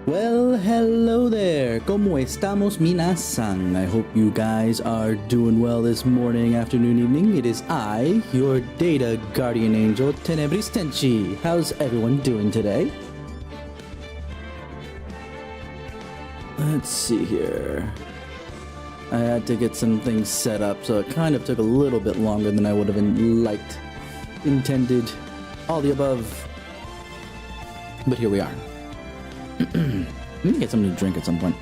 Well, hello there. ¿Cómo estamos, minasan? I hope you guys are doing well this morning, afternoon, evening. It is I, your data guardian angel, TenebrisTenshi. How's everyone doing today? Let's see here. I had to get some things set up, so it kind of took a little bit longer than I would have intended, all the above. But here we are. Let me get something to drink at some point.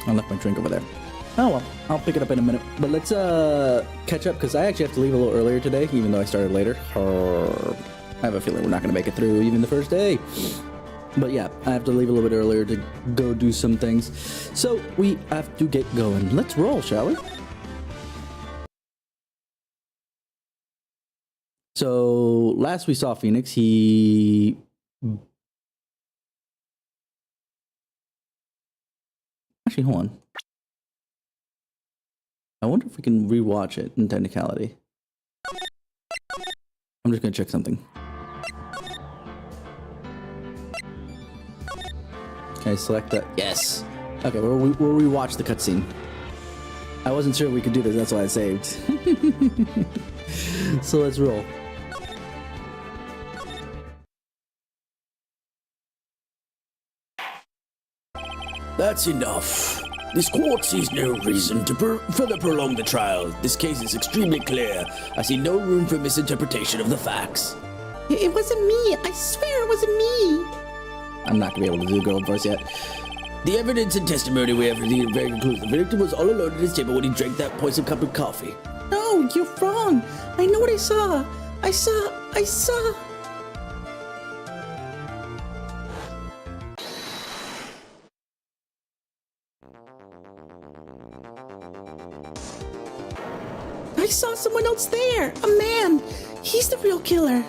I left my drink over there. Oh well, I'll pick it up in a minute. But let's catch up, because I actually have to leave a little earlier today, even though I started later. I have a feeling we're not going to make it through even the first day. But yeah, I have to leave a little bit earlier to go do some things. So we have to get going. Let's roll, shall we? So last we saw Phoenix, he... Actually, hold on. I wonder if we can rewatch it in technicality. I'm just gonna check something. Can I select that? Yes. Okay, we'll rewatch the cutscene. I wasn't sure we could do this, that's why I saved. So let's roll. That's enough. This court sees no reason to further prolong the trial. This case is extremely clear. I see no room for misinterpretation of the facts. It wasn't me. I swear it wasn't me. I'm not gonna be able to do girl voice yet. The evidence and testimony we have reviewed very conclusive. The victim was all alone at his table when he drank that poison cup of coffee. No, you're wrong. I know what I saw. I saw. I saw someone else there. A man. He's the real killer.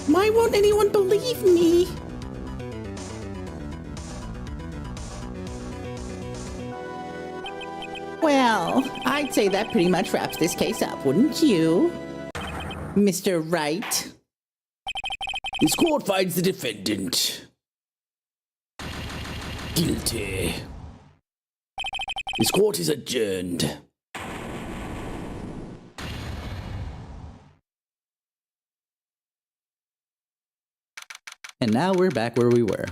Why won't anyone believe me? Well, I'd say that pretty much wraps this case up, wouldn't you, Mr. Wright? This court finds the defendant guilty. This court is adjourned. And now we're back where we were.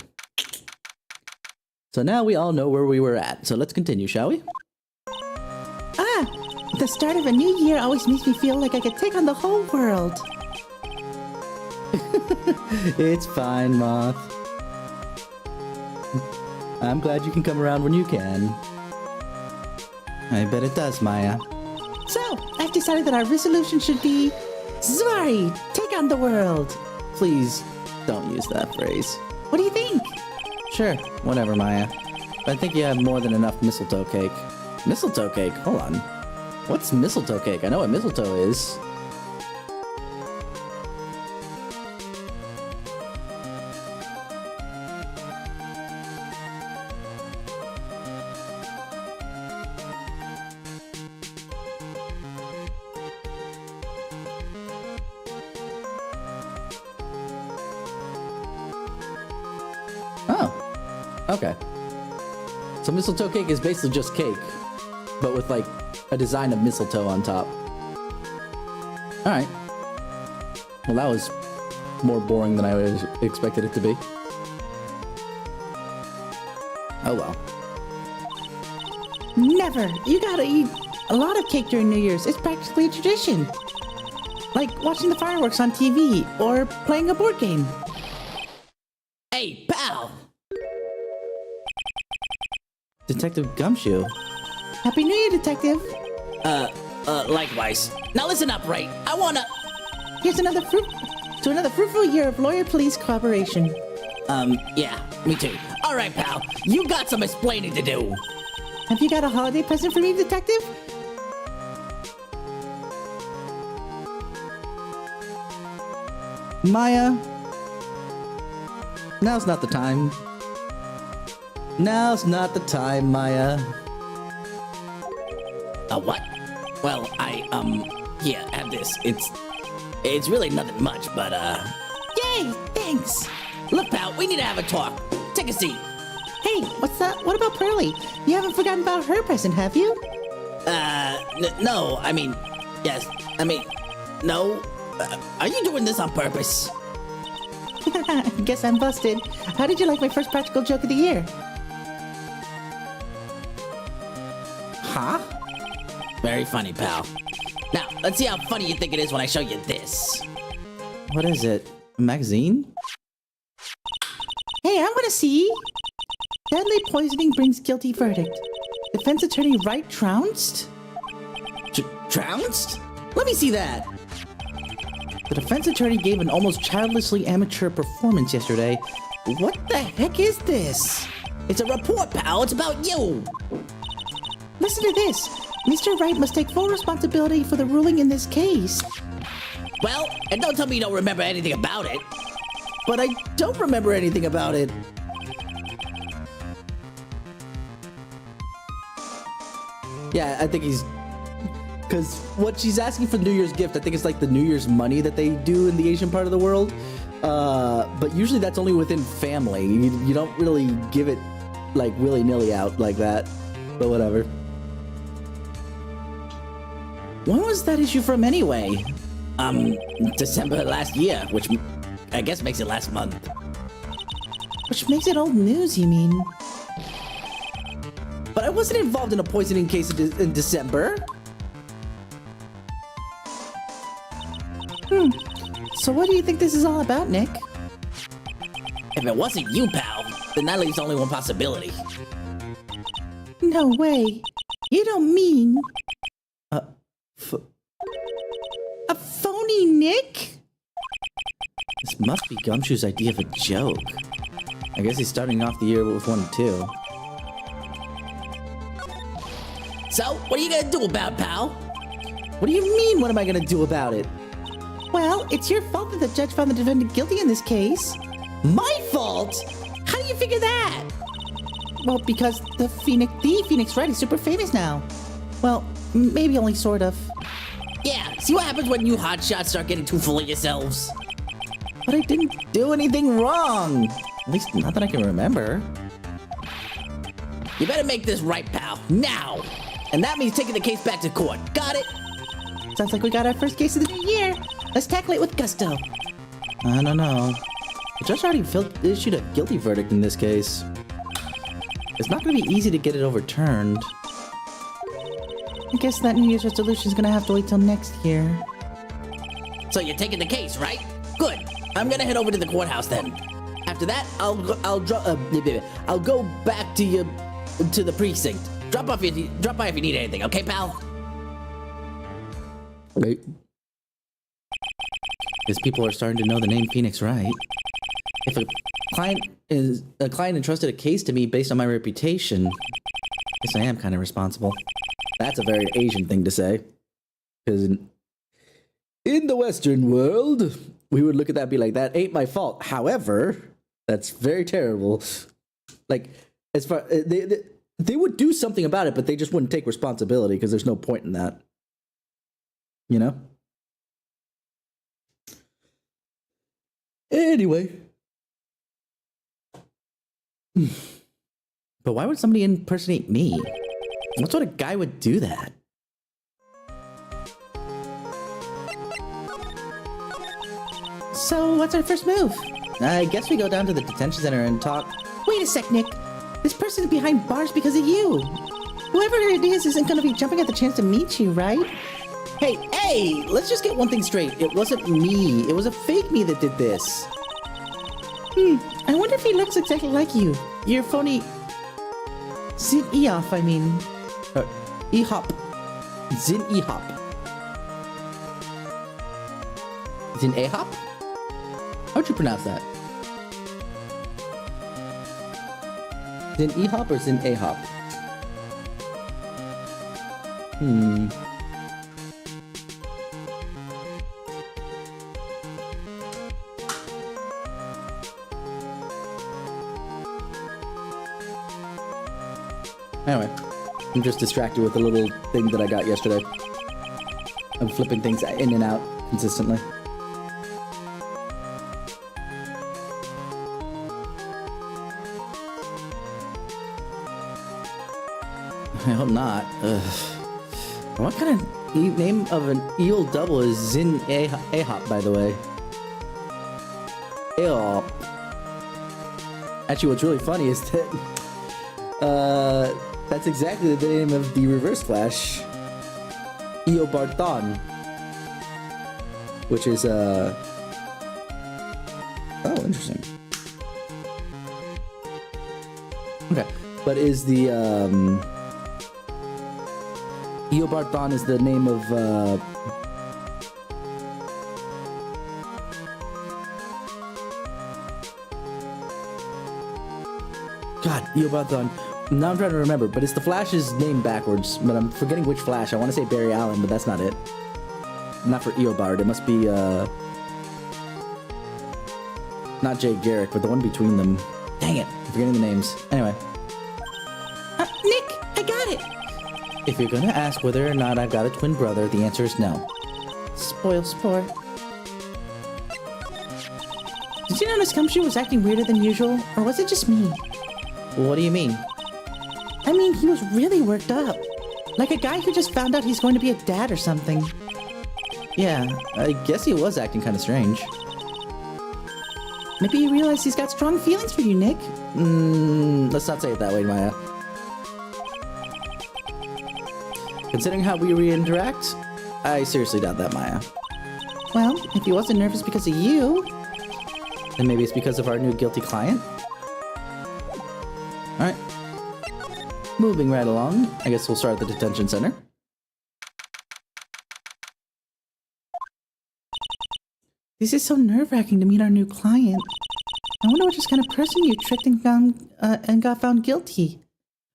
So now we all know where we were at. So let's continue, shall we? The start of a new year always makes me feel like I could take on the whole world. It's fine, Moth. I'm glad you can come around when you can. I bet it does, Maya. So, I've decided that our resolution should be Zvari, take on the world. Please don't use that phrase. What do you think? Sure, whatever, Maya. I think you have more than enough mistletoe cake. Mistletoe cake? Hold on. What's mistletoe cake? I know what mistletoe is. Oh, okay. So mistletoe cake is basically just cake, but with like a design of mistletoe on top. Alright. Well, that was more boring than I expected it to be. Oh well. Never. You gotta eat a lot of cake during New Year's. It's practically a tradition. Like watching the fireworks on TV or playing a board game. Hey, pal! Detective Gumshoe. Happy New Year, Detective. Likewise. Now listen up, right? I wanna... Here's another fruitful year of lawyer-police cooperation. Yeah, me too. Alright, pal. You got some explaining to do. Have you got a holiday present for me, Detective? Maya, Now's not the time. Now's not the time, Maya. What? Well, here, have this. It's really nothing much, but, Yay! Thanks! look, pal, we need to have a talk. Take a seat. Hey, what's that? What about Pearly? You haven't forgotten about her present, have you? No, yes, no. Are you doing this on purpose? Guess I'm busted. How did you like my first practical joke of the year? Huh? Very funny, pal. Now, let's see how funny you think it is when I show you this. What is it? A magazine? Hey, I want to see. Deadly poisoning brings guilty verdict. Defense attorney Wright trounced? Trounced? Let me see that. The defense attorney gave an almost childishly amateur performance yesterday. What the heck is this? It's a report, pal. It's about you. Listen to this. Mr. Wright must take full responsibility for the ruling in this case. Well, and don't tell me you don't remember anything about it. But I don't remember anything about it. Yeah, I think he's... Because what she's asking for New Year's gift, I think it's like the New Year's money that they do in the Asian part of the world. But usually that's only within family. You don't really give it like willy-nilly out like that. But whatever. When was that issue from anyway? December last year, which I guess makes it last month. Which makes it old news, you mean? But I wasn't involved in a poisoning case in December. So what do you think this is all about, Nick? If it wasn't you, pal, then that leaves only one possibility. No way. You don't mean... A phony Nick? This must be Gumshoe's idea of a joke. I guess he's starting off the year with one too. So, what are you gonna do about it, pal? What do you mean, what am I gonna do about it? Well, it's your fault that the judge found the defendant guilty in this case. My fault? How do you figure that? Well, because the Phoenix Wright is super famous now. Well, maybe only sort of. Yeah, see what happens when you hotshots start getting too full of yourselves? But I didn't do anything wrong. At least not that I can remember. You better make this right, pal, now! And that means taking the case back to court. Got it? Sounds like we got our first case of the new year. Let's tackle it with gusto. I don't know. The judge already issued a guilty verdict in this case. It's not going to be easy to get it overturned. I guess that New Year's resolution is gonna have to wait till next year. So you're taking the case, right? Good. I'm gonna head over to the courthouse then. After that, I'll go back to the precinct. Drop by if you need anything, okay, pal? Wait. Because people are starting to know the name Phoenix Wright. If a client entrusted a case to me based on my reputation, I guess I am kind of responsible. That's a very Asian thing to say. Because in the Western world, we would look at that and be like, that ain't my fault. However, that's very terrible. Like, as far they would do something about it, but they just wouldn't take responsibility because there's no point in that. You know? Anyway. But why would somebody impersonate me? What sort of guy would do that? So, what's our first move? I guess we go down to the detention center and talk. Wait a sec, Nick. This person's behind bars because of you. Whoever it is isn't gonna be jumping at the chance to meet you, right? Hey, let's just get one thing straight. It wasn't me. It was a fake me that did this. I wonder if he looks exactly like you. You're phony... Zin Eoff, I mean. E-hop. Zin E-hop. Zin A-hop? How'd you pronounce that? Zin E-hop or Zin A-hop? Anyway, I'm just distracted with the little thing that I got yesterday. I'm flipping things in and out consistently. I hope not. Ugh. What kind of name of an eel double is Zin Ahop, by the way? Ahop. Actually, what's really funny is that that's exactly the name of the Reverse Flash, Eobarthon, which is oh, interesting. Okay, but is the Eobarthon is the name of God, Eobarthon. Now I'm trying to remember, but it's the Flash's name backwards, but I'm forgetting which Flash. I want to say Barry Allen, but that's not it. Not for Eobard. It must be not Jay Garrick, but the one between them. Dang it, I'm forgetting the names. Anyway. Nick, I got it. If you're gonna ask whether or not I've got a twin brother, the answer is no. Spoil sport. Did you notice Gumshoe was acting weirder than usual, or was it just me? What do you mean? I mean, he was really worked up. Like a guy who just found out he's going to be a dad or something. Yeah, I guess he was acting kind of strange. Maybe you realize he's got strong feelings for you, Nick. Let's not say it that way, Maya. Considering how we re-interact, I seriously doubt that, Maya. Well, if he wasn't nervous because of you... Then maybe it's because of our new guilty client? Alright. Moving right along, I guess we'll start at the detention center. This is so nerve-wracking to meet our new client. I wonder what just kind of person you tricked and got found guilty.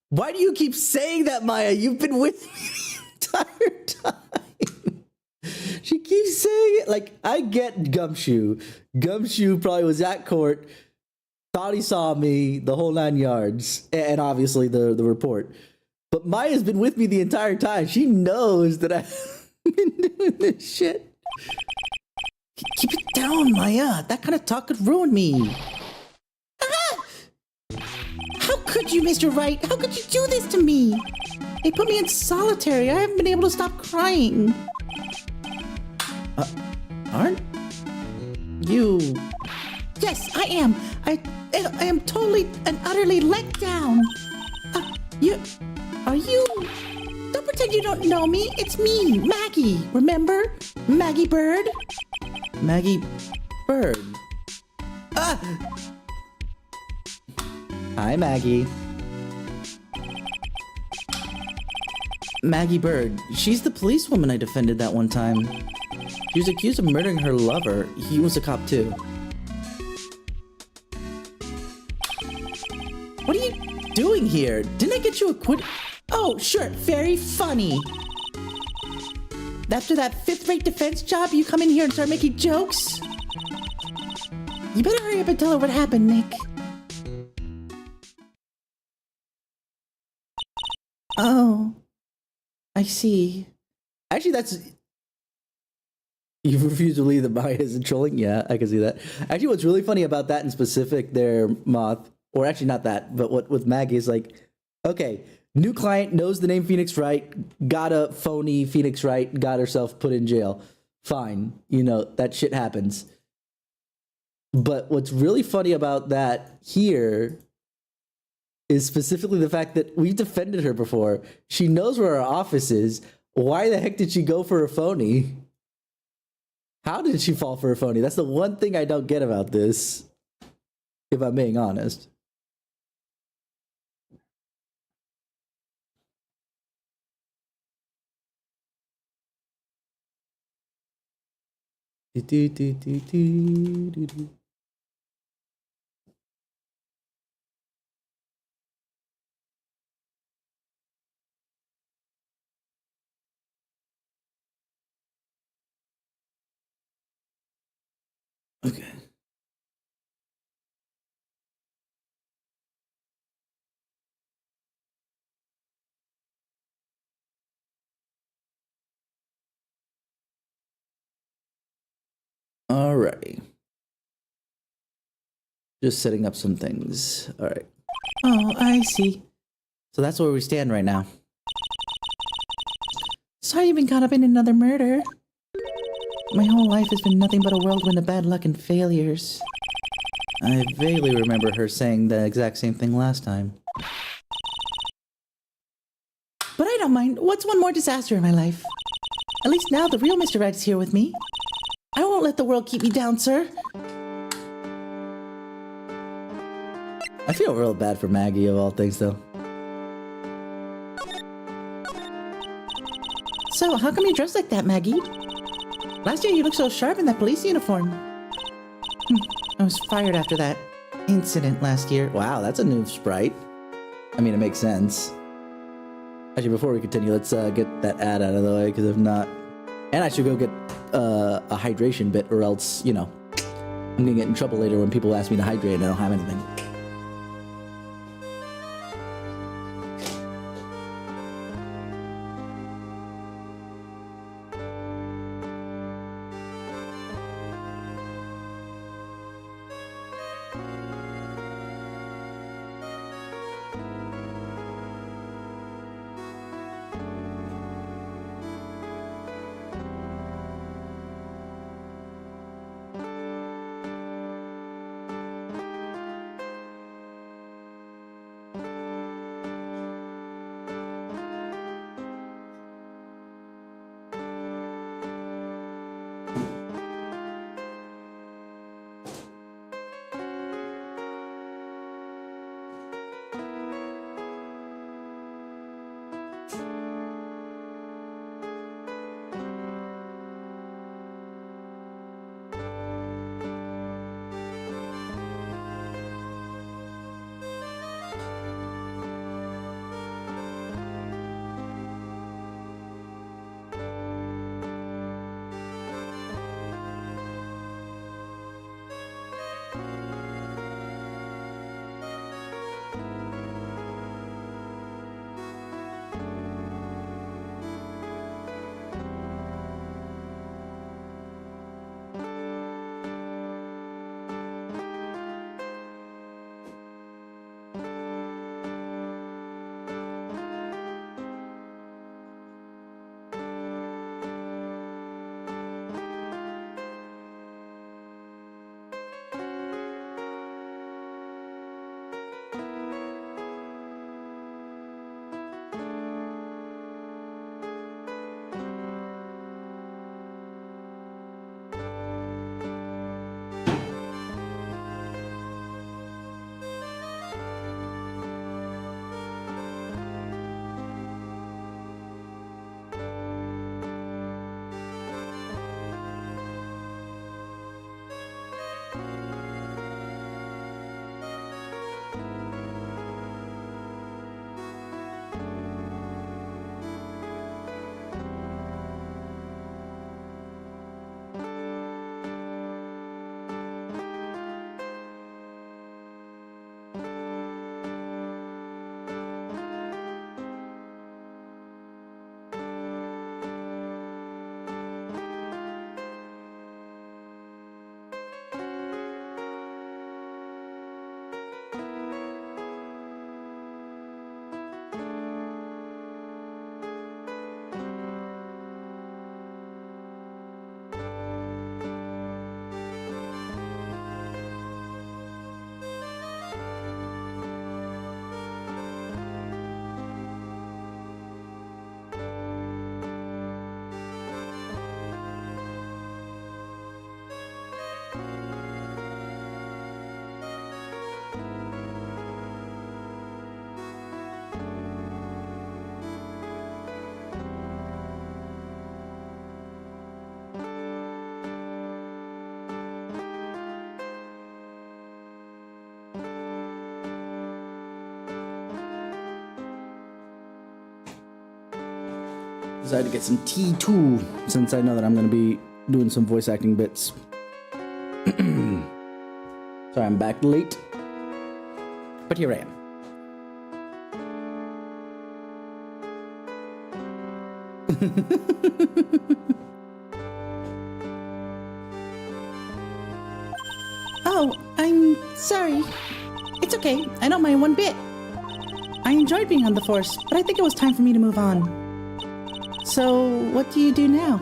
Why do you keep saying that, Maya? You've been with me the entire time. She keeps saying it. Like, I get Gumshoe. Gumshoe probably was at court, thought he saw me, the whole 9 yards, and obviously the report. But Maya's been with me the entire time. She knows that I've been doing this shit. Keep it down, Maya. That kind of talk could ruin me. Ah! How could you, Mr. Wright? How could you do this to me? They put me in solitary. I haven't been able to stop crying. Aren't you? Yes, I am. I am totally and utterly let down. Are you? Don't pretend you don't know me. It's me, Maggie. Remember? Maggie Bird? Maggie Bird. Ah! Hi, Maggie. Maggie Bird. She's the policewoman I defended that one time. She was accused of murdering her lover. He was a cop too. What are you doing here? Didn't I get you a quid? Oh, sure. Very funny. After that fifth-rate defense job, you come in here and start making jokes? You better hurry up and tell her what happened, Nick. Oh. I see. Actually, that's... You refuse to believe that Maya isn't trolling? Yeah, I can see that. Actually, what's really funny about that in specific there, Moth, or actually not that, but what with Maggie is like, okay, new client knows the name Phoenix Wright, got a phony Phoenix Wright, got herself put in jail. Fine. You know, that shit happens. But what's really funny about that here is specifically the fact that we've defended her before. She knows where our office is. Why the heck did she go for a phony? How did she fall for a phony? That's the one thing I don't get about this, if I'm being honest. Okay. Alrighty. Just setting up some things. Alright. Oh, I see. So that's where we stand right now. Sorry you've been caught up in another murder. My whole life has been nothing but a whirlwind of bad luck and failures. I vaguely remember her saying the exact same thing last time. But I don't mind. What's one more disaster in my life? At least now the real Mr. Right is here with me. I won't let the world keep me down, sir. I feel real bad for Maggie of all things, though. So, how come you dress like that, Maggie? Last year you looked so sharp in that police uniform. I was fired after that incident last year. Wow, that's a new sprite. I mean, it makes sense. Actually, before we continue, let's get that ad out of the way, because if not... And I should go get a hydration bit, or else, you know, I'm gonna get in trouble later when people ask me to hydrate and I don't have anything. Decided to get some tea too, since I know that I'm going to be doing some voice acting bits. Sorry, I'm back late, but here I am. Sorry. It's okay. I don't mind one bit. I enjoyed being on the force, but I think it was time for me to move on. So, what do you do now?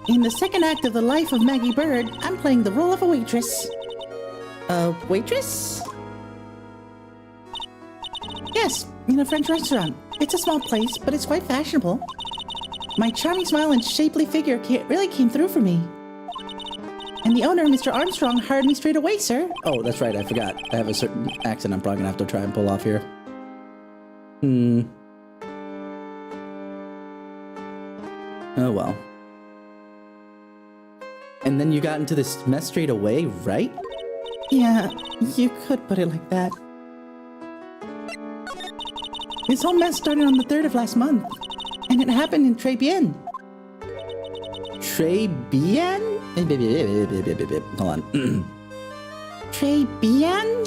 In the second act of The Life of Maggie Bird, I'm playing the role of a waitress. A waitress? Yes, in a French restaurant. It's a small place, but it's quite fashionable. My charming smile and shapely figure really came through for me. And the owner, Mr. Armstrong, hired me straight away, sir. Oh, that's right. I forgot. I have a certain accent I'm probably gonna have to try and pull off here. Oh, well. And then you got into this mess straight away, right? Yeah, you could put it like that. This whole mess started on the 3rd of last month, and it happened in Très Bien. Très bien? Hold on. Très Bien?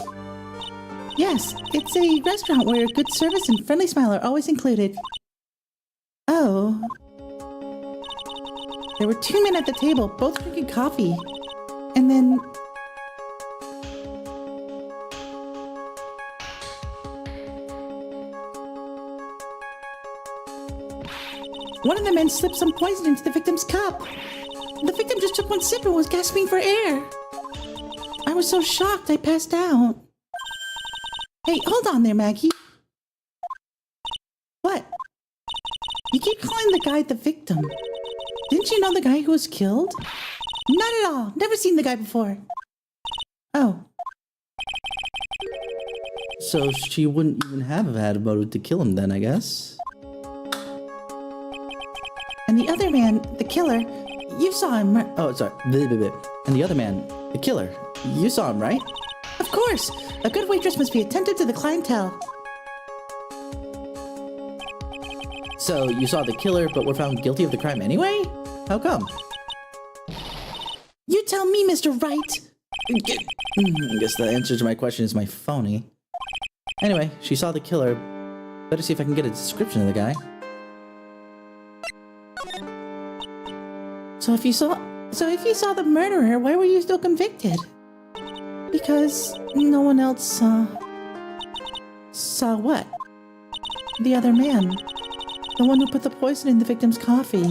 Yes, it's a restaurant where good service and friendly smile are always included. Oh. There were 2 men at the table, both drinking coffee. And then... one of the men slipped some poison into the victim's cup. The victim just took one sip and was gasping for air. I was so shocked I passed out. Hey, hold on there, Maggie. What? You keep calling the guy the victim. Didn't you know the guy who was killed? Not at all. Never seen the guy before. Oh. So she wouldn't even have had a motive to kill him then, I guess. And the other man, the killer, you saw him, right? Oh, sorry. And the other man, the killer, you saw him, right? Of course. A good waitress must be attentive to the clientele. So you saw the killer, but were found guilty of the crime anyway? How come? You tell me, Mr. Wright. I guess the answer to my question is my phony. Anyway, she saw the killer. Better see if I can get a description of the guy. So if you saw the murderer, why were you still convicted? Because no one else saw... Saw what? The other man. The one who put the poison in the victim's coffee.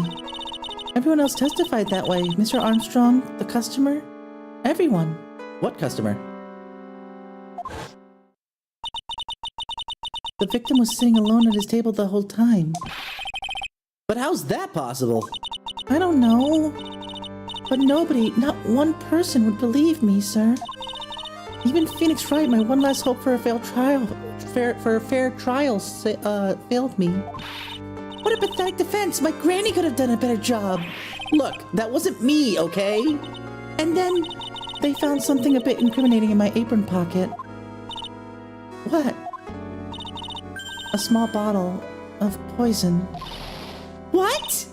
Everyone else testified that way. Mr. Armstrong, the customer, everyone. What customer? The victim was sitting alone at his table the whole time. But how's that possible? I don't know. But nobody, not one person would believe me, sir. Even Phoenix Wright, my one last hope for a fair trial, failed me. What a pathetic defense! My granny could have done a better job. Look, that wasn't me, okay? And then they found something a bit incriminating in my apron pocket. What? A small bottle of poison. What?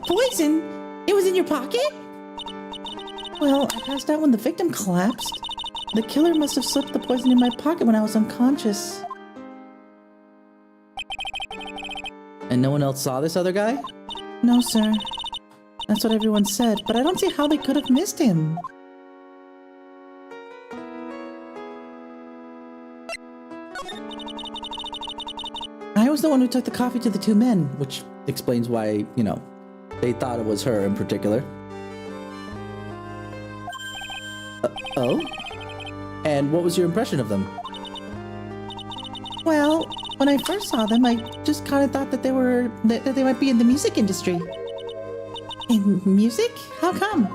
Poison? It was in your pocket? Well, I passed out when the victim collapsed. The killer must have slipped the poison in my pocket when I was unconscious. And no one else saw this other guy? No, sir. That's what everyone said, but I don't see how they could have missed him. I was the one who took the coffee to the 2 men, Which explains why, you know, they thought it was her in particular. Oh? And what was your impression of them? well, when I first saw them, I just kind of thought that they might be in the music industry. In music? How come?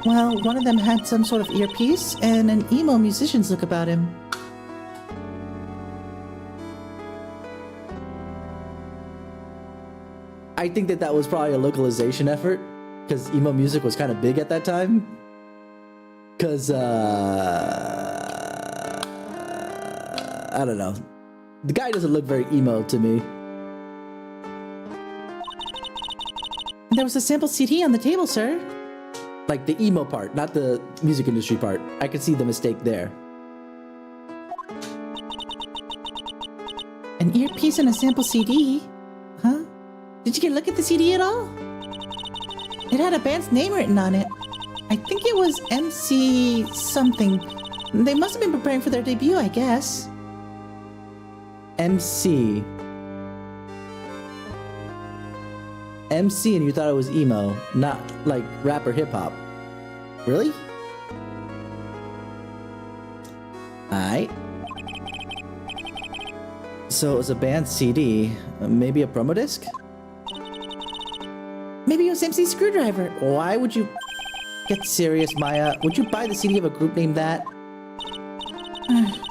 Well, one of them had some sort of earpiece and an emo musician's look about him. I think that was probably a localization effort, because emo music was kind of big at that time. Because, I don't know. The guy doesn't look very emo to me. There was a sample CD on the table, sir. Like the emo part, not the music industry part. I could see the mistake there. An earpiece and a sample CD? Huh? Did you get a look at the CD at all? It had a band's name written on it. I think it was MC something. They must have been preparing for their debut, I guess. MC. MC, and you thought it was emo, not like rap or hip hop. Really? Alright. So it was a band CD, maybe a promo disc? Maybe it was MC Screwdriver. Why would you get serious, Maya? Would you buy the CD of a group named that?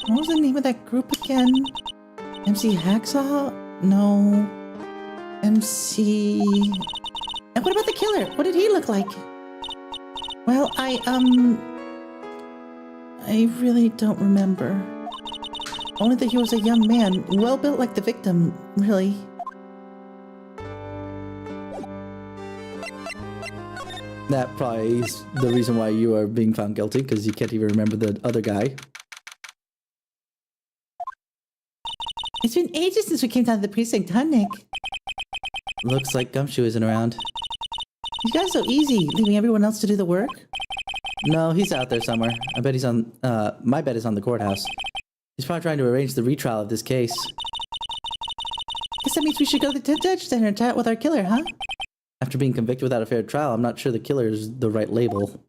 What was the name of that group again? MC Hacksaw? No. MC... And what about the killer? What did he look like? Well, I really don't remember. Only that he was a young man, well built like the victim, really. That probably is the reason why you are being found guilty, because you can't even remember the other guy. It's been ages since we came down to the precinct, huh, Nick? Looks like Gumshoe isn't around. You guys so easy, leaving everyone else to do the work? No, he's out there somewhere. I bet he's on, my bet is on the courthouse. He's probably trying to arrange the retrial of this case. Guess that means we should go to the judge center and chat with our killer, huh? After being convicted without a fair trial, I'm not sure the killer is the right label.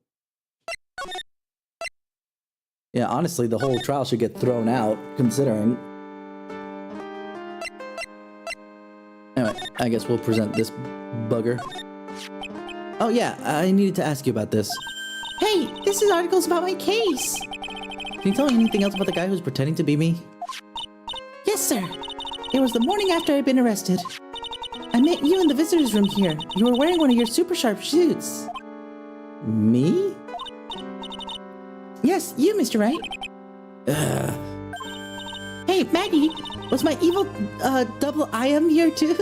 Yeah, honestly, the whole trial should get thrown out, considering. Anyway, I guess we'll present this bugger. Oh yeah, I needed to ask you about this. Hey, this is articles about my case! Can you tell me anything else about the guy who's pretending to be me? Yes, sir. It was the morning after I'd been arrested. I met you in the visitor's room here. You were wearing one of your super sharp suits. Me? Yes, you, Mr. Wright. Hey, Maggie, was my evil, double I am here too?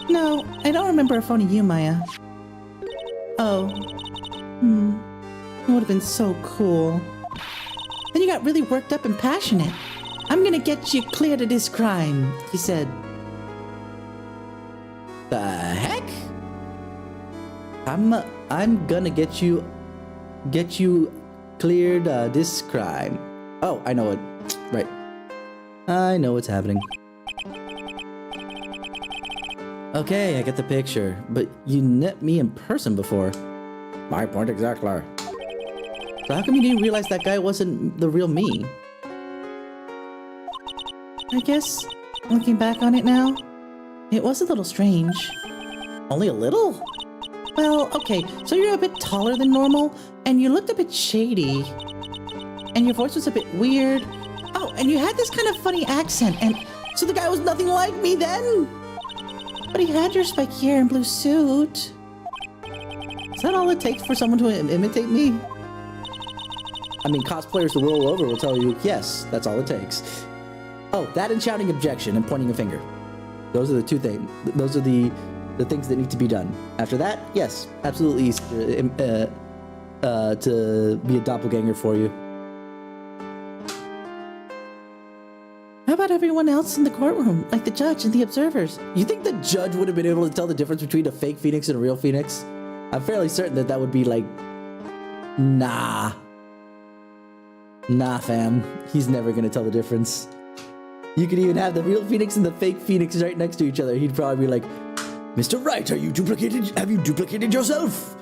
No, I don't remember phoning you, Maya. Oh. It would have been so cool. Then you got really worked up and passionate. I'm gonna get you cleared of this crime, he said. The heck? I'm gonna get you cleared this crime. Oh, I know it. Right. I know what's happening. Okay, I get the picture. But you met me in person before. My point exactly. So how come you didn't realize that guy wasn't the real me? I guess, looking back on it now, it was a little strange. Only a little? Well, okay, so you're a bit taller than normal, and you looked a bit shady. And your voice was a bit weird. Oh, and you had this kind of funny accent, and so the guy was nothing like me then? But he had your spiky hair and blue suit. Is that all it takes for someone to imitate me? I mean, cosplayers the world over will tell you, yes, that's all it takes. Oh, that and shouting objection and pointing a finger. Those are the two things. Those are the things that need to be done. After that, yes, absolutely easy to be a doppelganger for you. How about everyone else in the courtroom, like the judge and the observers? You think the judge would have been able to tell the difference between a fake phoenix and a real phoenix? I'm fairly certain that that would be like, nah. Nah, fam. He's never gonna tell the difference. You could even have the real phoenix and the fake phoenix right next to each other. He'd probably be like, Mr. Wright, have you duplicated yourself?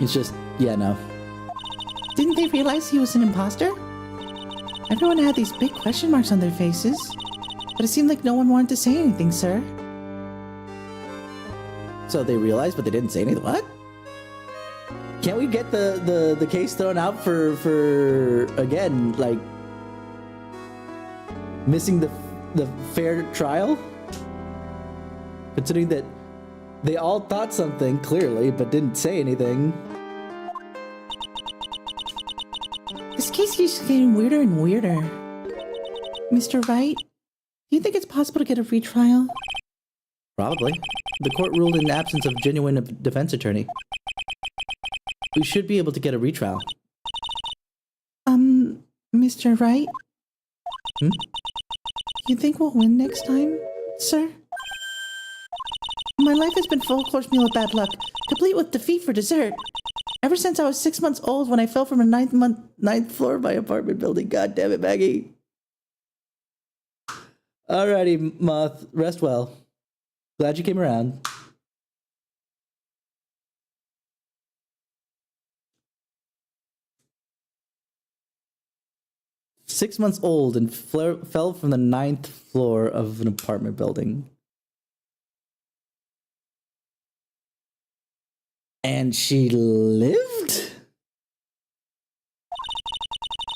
It's just, yeah, no. Didn't they realize he was an imposter? Everyone had these big question marks on their faces, but it seemed like no one wanted to say anything, sir. So they realized, but they didn't say anything. What? Can't we get the case thrown out for again, like missing the fair trial? Considering that they all thought something clearly, but didn't say anything. This case keeps getting weirder and weirder. Mr. Wright, do you think it's possible to get a retrial? Probably. The court ruled in the absence of genuine defense attorney. We should be able to get a retrial. Mr. Wright? Hmm? You think we'll win next time, sir? My life has been full course meal of bad luck, complete with defeat for dessert. Ever since I was 6 months old when I fell from a ninth floor of my apartment building. God damn it, Maggie. Alrighty, Moth. Rest well. Glad you came around. Six months old and fell from the 9th floor of an apartment building. And she lived?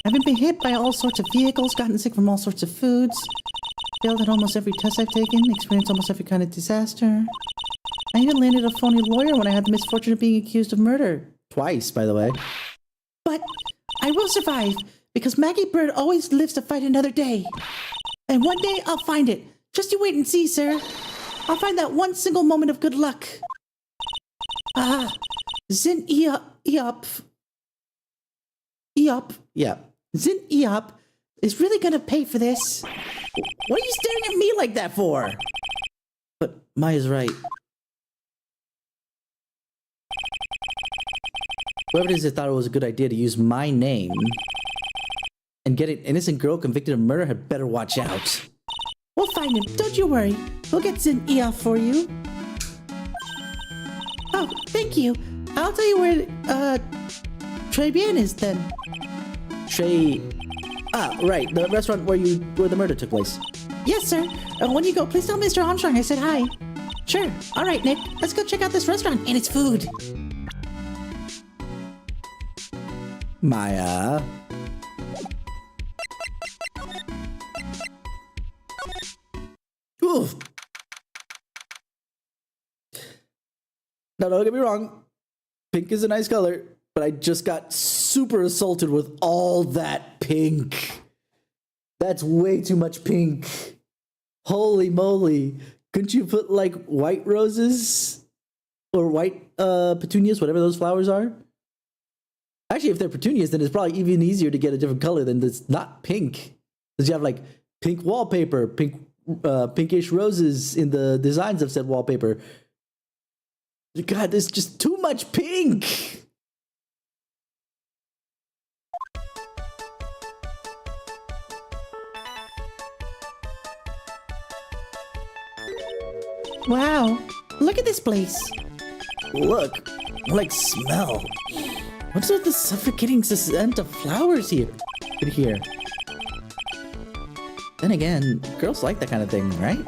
I've been hit by all sorts of vehicles, gotten sick from all sorts of foods, failed at almost every test I've taken, experienced almost every kind of disaster. I even landed a phony lawyer when I had the misfortune of being accused of murder. Twice, by the way. But I will survive, because Maggie Bird always lives to fight another day. And one day I'll find it. Just you wait and see, sir. I'll find that one single moment of good luck. Zin Eop. Yeah. Zin Eop is really gonna pay for this. What are you staring at me like that for? But Maya's right. Whoever it is that thought it was a good idea to use my name and get an innocent girl convicted of murder had better watch out. We'll find him, don't you worry. We'll get Zin Eop for you. Oh, thank you. I'll tell you where, Très Bien is then. Right, the restaurant where the murder took place. Yes, sir. When you go, please tell Mr. Armstrong I said hi. Sure. All right, Nick. Let's go check out this restaurant and its food. Maya. Oof. Now, don't get me wrong. Pink is a nice color, but I just got super assaulted with all that pink. That's way too much pink. Holy moly. Couldn't you put, like, white roses? Or white petunias, whatever those flowers are? Actually, if they're petunias, then it's probably even easier to get a different color than it's not pink. Because you have, like, pink wallpaper, pinkish roses in the designs of said wallpaper. God, there's just too much pink! Wow, look at this place. Look, like smell. What's with the suffocating scent of flowers here? In here? Then again, girls like that kind of thing, right?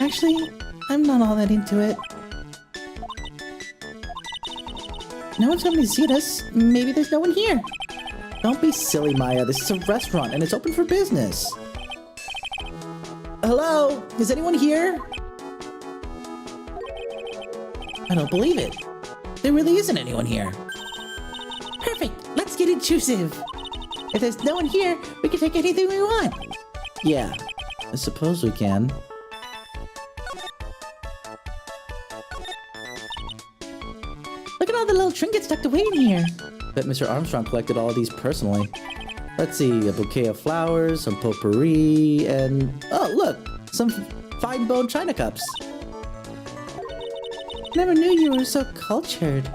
Actually, I'm not all that into it. No one's coming to see us. Maybe there's no one here. Don't be silly, Maya. This is a restaurant and it's open for business. Hello? Is anyone here? I don't believe it. There really isn't anyone here. Perfect. Let's get intrusive. If there's no one here, we can take anything we want. Yeah, I suppose we can. Look at all the little trinkets tucked away in here. Bet Mr. Armstrong collected all of these personally. Let's see, a bouquet of flowers, some potpourri, and... oh, look! Some fine bone china cups. Never knew you were so cultured.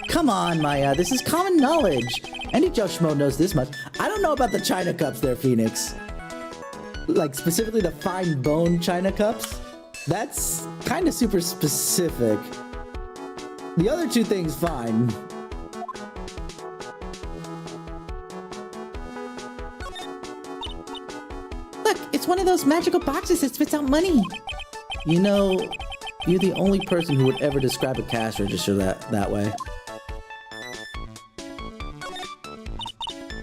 Come on, Maya, this is common knowledge. Any Joe Schmo knows this much. I don't know about the china cups there, Phoenix. Like, specifically the fine bone china cups. That's kind of super specific. The other two things, fine. Look, it's one of those magical boxes that spits out money. You know, you're the only person who would ever describe a cash register that way.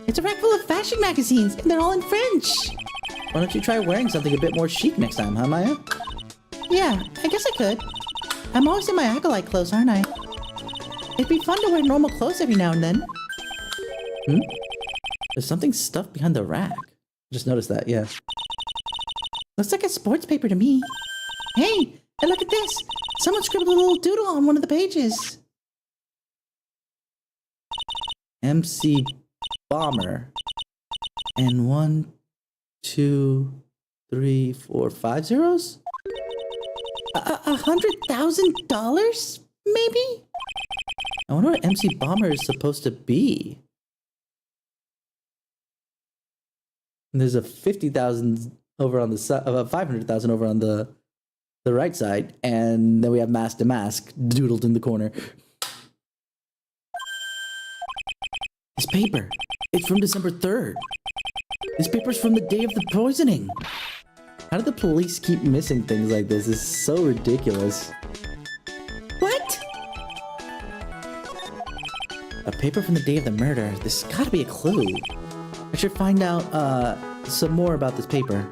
It's a rack full of fashion magazines, and they're all in French. Why don't you try wearing something a bit more chic next time, huh, Maya? Yeah, I guess I could. I'm always in my acolyte clothes, aren't I? It'd be fun to wear normal clothes every now and then. There's something stuffed behind the rack. Just noticed that, yeah. Looks like a sports paper to me. Hey, and look at this. Someone scribbled a little doodle on one of the pages. MC Bomber. And 1, 2, 3, 4, 5 zeros? $100,000? Maybe? I wonder what MC Bomber is supposed to be. And there's a 50,000 over on the side, 500,000 over on the right side, and then we have Mask to Mask doodled in the corner. This paper, it's from December 3rd. This paper's from the day of the poisoning. How do the police keep missing things like this? It's so ridiculous. What? A paper from the day of the murder. This has gotta be a clue. I should find out some more about this paper.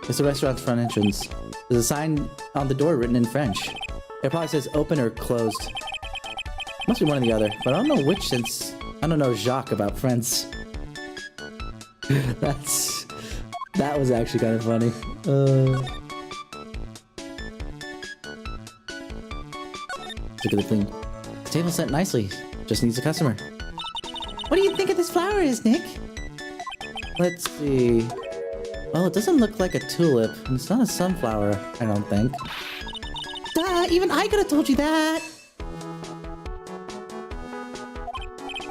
It's the restaurant's front entrance. There's a sign on the door written in French. It probably says open or closed. Must be one or the other, but I don't know which since I don't know Jacques about French. That was actually kind of funny. Look at the clean. The table's set nicely. Just needs a customer. What do you think of this flower is, Nick? Let's see. Well, it doesn't look like a tulip. And it's not a sunflower, I don't think. Duh, even I could have told you that.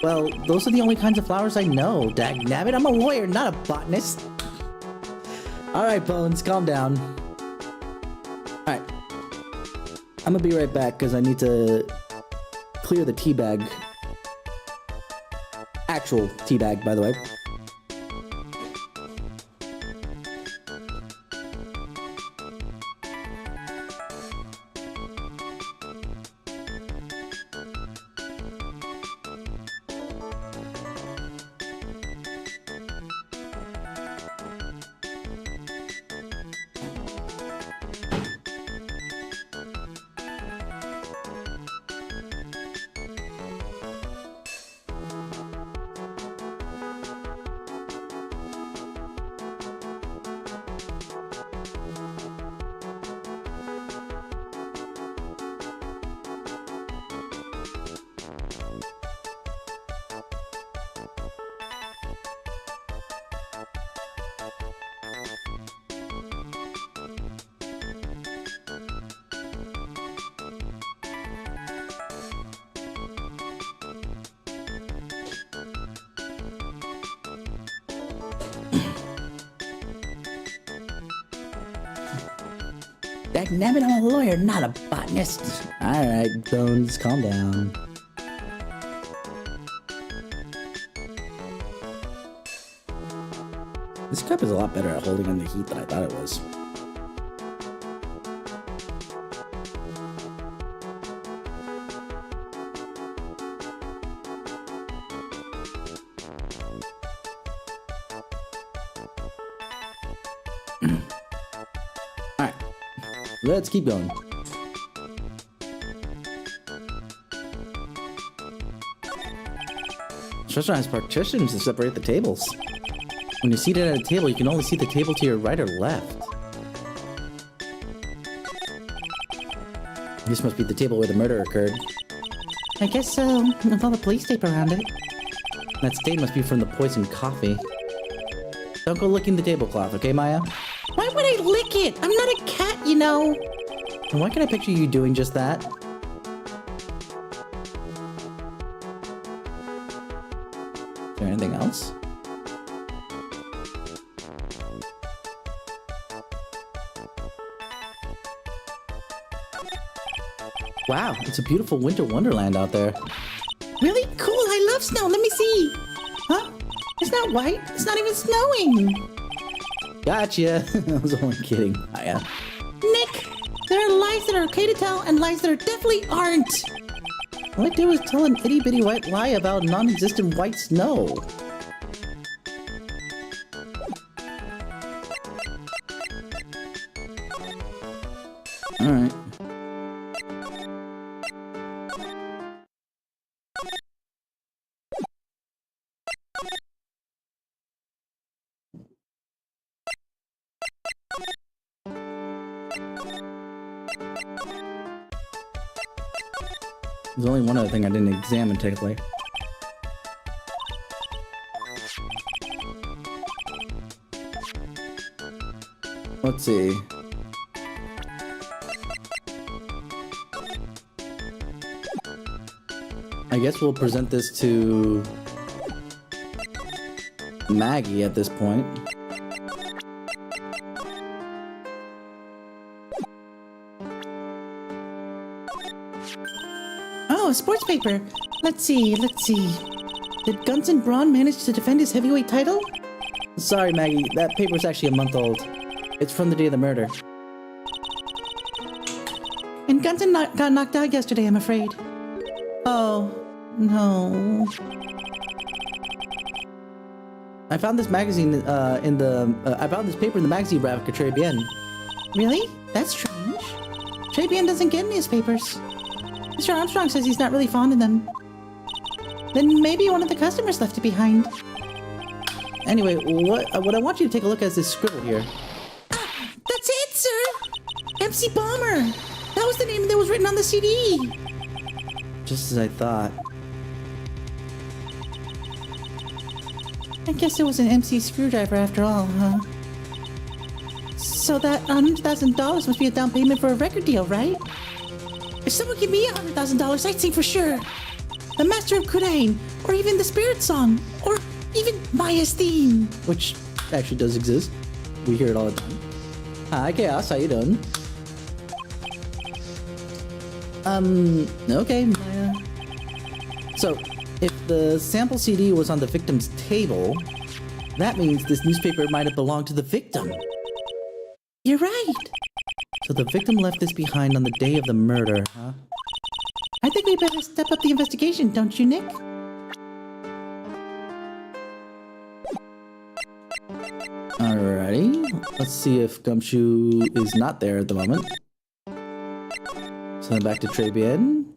Well, those are the only kinds of flowers I know. Dagnabbit, I'm a lawyer, not a botanist. Alright, Bones, calm down. Alright. I'm gonna be right back because I need to clear the tea bag. Actual tea bag, by the way. Dagnabbit, I'm a lawyer, not a botanist. Alright, Bones, calm down. This cup is a lot better at holding on the heat than I thought it was. Alright, let's keep going. This restaurant has partitions to separate the tables. When you're seated at a table, you can only see the table to your right or left. This must be the table where the murder occurred. I guess so, with all the police tape around it. That stain must be from the poisoned coffee. Don't go licking the tablecloth, okay, Maya? Why would I lick it? I'm not a cat, you know. And why can I picture you doing just that? Is there anything else? Wow, it's a beautiful winter wonderland out there. Really cool, I love snow, let me see. Huh? It's not white, it's not even snowing. Gotcha. I was only kidding. Hiya. Nick, there are lies that are okay to tell and lies that are definitely aren't. All I did was tell an itty bitty white lie about non-existent white snow. Alright. There's only one other thing I didn't examine technically. Let's see. I guess we'll present this to Maggie at this point. Oh, a sports paper. Let's see. Did Guns and Braun manage to defend his heavyweight title? Sorry, Maggie. That paper's actually a month old. It's from the day of the murder. And Gunson got knocked out yesterday, I'm afraid. Oh, no. I found this magazine I found this paper in the magazine rack at Très Bien. Really? That's strange. Très Bien doesn't get newspapers. Mr. Armstrong says he's not really fond of them. Then maybe one of the customers left it behind. Anyway, what I want you to take a look at is this scribble here. Ah, that's it, sir! MC Bomber! That was the name that was written on the CD! Just as I thought. I guess it was an MC screwdriver after all, huh? So that $100,000 must be a down payment for a record deal, right? If someone gave me $100,000, I'd sing for sure. The Master of Kudain, or even the Spirit Song, or even Maya's theme. Which actually does exist. We hear it all the time. Hi, Chaos. How you doing? Okay, Maya. So, if the sample CD was on the victim's table, that means this newspaper might have belonged to the victim. You're right. So the victim left this behind on the day of the murder, huh? I think we better step up the investigation, don't you, Nick? Alrighty. Let's see if Gumshoe is not there at the moment. Send it back to Très Bien.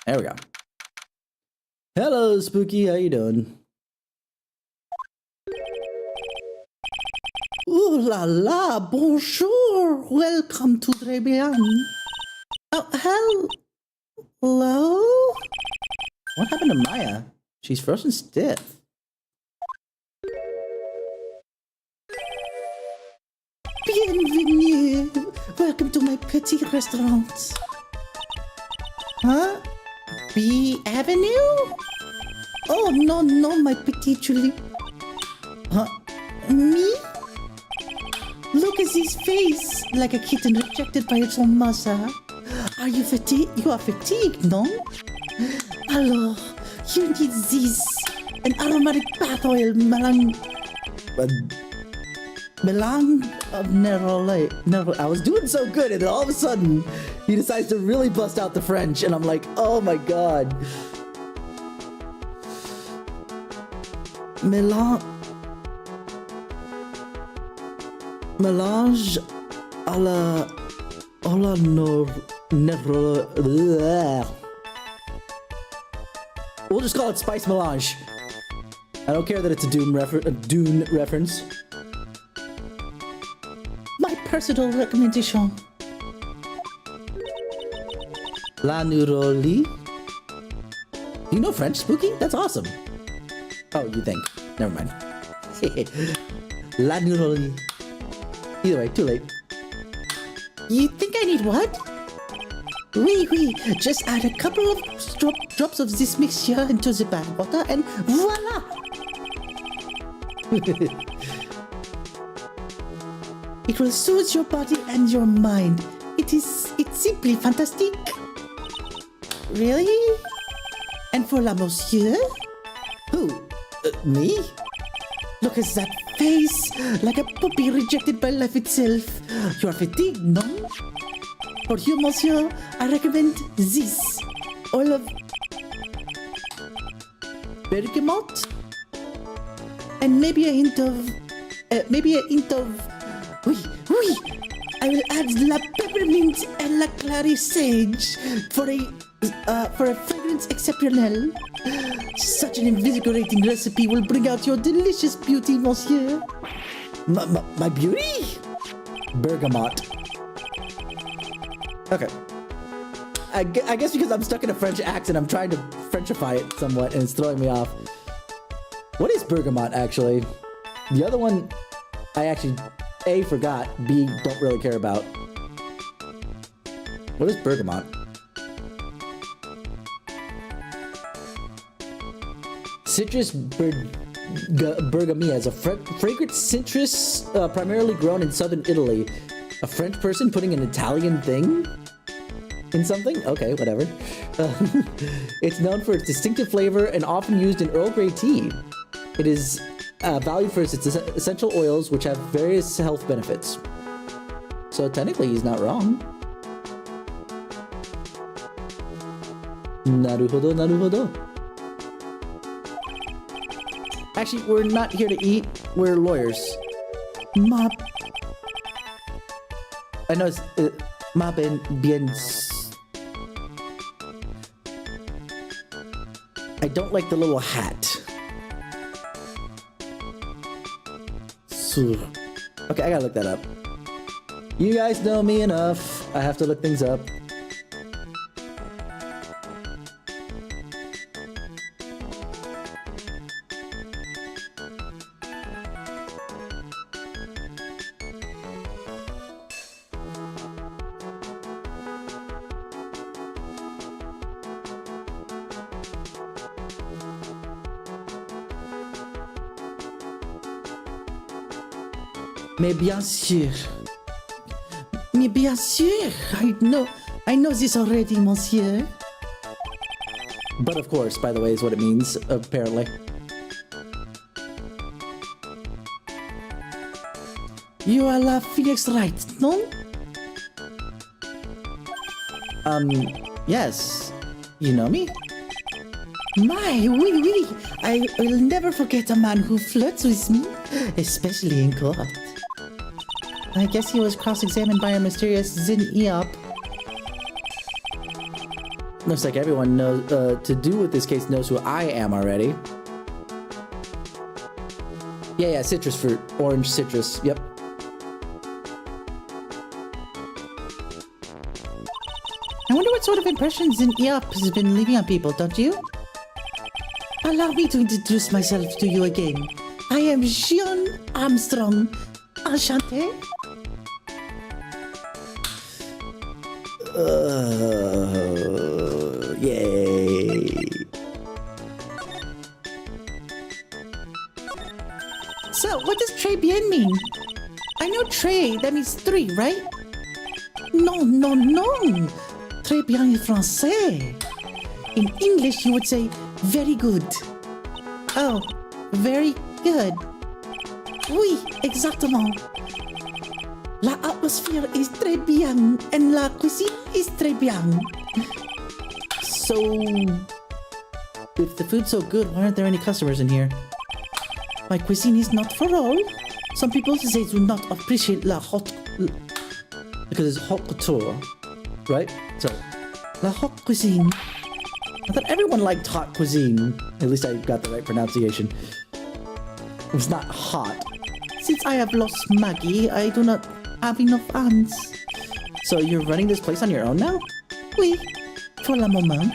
There we go. Hello, Spooky. How you doing? Ooh la la, bonjour. Welcome to Très Bien. Oh, hello? What happened to Maya? She's frozen stiff. Bienvenue. Welcome to my petit restaurant. Huh? B Avenue? Oh, no, my petit Julie. Huh? Me? Look at his face, like a kitten rejected by its own mother. Are you fatigued? You are fatigued, no? Alors, you need this. An aromatic bath oil, melang of nerole. I was doing so good, and then all of a sudden, he decides to really bust out the French, and I'm like, oh my god. Mélange à la We'll just call it Spice Melange. I don't care that it's a Dune reference. My personal recommendation. La Nuroli. You know French, Spooky? That's awesome. Oh, you think? Never mind. La Nuroli. Either way, too late. You think I need what? Oui, just add a couple of drops of this mixture into the bath water and voila! It will soothe your body and your mind. It's simply fantastic. Really? And for la monsieur? Who? Me? Look at that face, like a puppy rejected by life itself. You are fatigued, no? For you, monsieur, I recommend this. Oil of bergamot, and maybe a hint of, oui. I will add la peppermint and la clary sage for a fragrance exceptionnel. Such an invigorating recipe will bring out your delicious beauty, monsieur. My beauty? Bergamot. Okay. I guess because I'm stuck in a French accent, I'm trying to Frenchify it somewhat, and it's throwing me off. What is bergamot, actually? The other one, I actually A, forgot. B, don't really care about. What is bergamot? Citrus bergamia is a fragrant citrus primarily grown in southern Italy. A French person putting an Italian thing in something? Okay, whatever. It's known for its distinctive flavor and often used in Earl Grey tea. It is valued for its essential oils, which have various health benefits. So technically, he's not wrong. Naruhodo, naruhodo. Actually, we're not here to eat. We're lawyers. Ma... I know it's... Ma bien... I don't like the little hat. Okay, I gotta look that up. You guys know me enough. I have to look things up. Mais bien sûr. Mais bien sûr. I know this already, monsieur. But of course, by the way, is what it means, apparently. You are la Phoenix Wright, no? Yes. You know me? My, oui. I will never forget a man who flirts with me, especially in court. I guess he was cross-examined by a mysterious Zin Eop. Looks like everyone knows to do with this case knows who I am already. Yeah, citrus fruit. Orange citrus. Yep. I wonder what sort of impressions Zin Eop has been leaving on people, don't you? Allow me to introduce myself to you again. I am Jean Armstrong. Enchanté. Yay. So, what does très bien mean? I know très, that means 3, right? No. Très bien in français. In English, you would say very good. Oh, very good. Oui, exactement. La atmosphere is très bien, and la cuisine is très bien. So, if the food's so good, why aren't there any customers in here? My cuisine is not for all. Some people say do not appreciate la haute... Because it's haute couture, right? So, La haute cuisine. I thought everyone liked hot cuisine. At least I got the right pronunciation. It's not hot. Since I have lost Maggie, I do not have enough hands. So you're running this place on your own now? Oui, for le moment.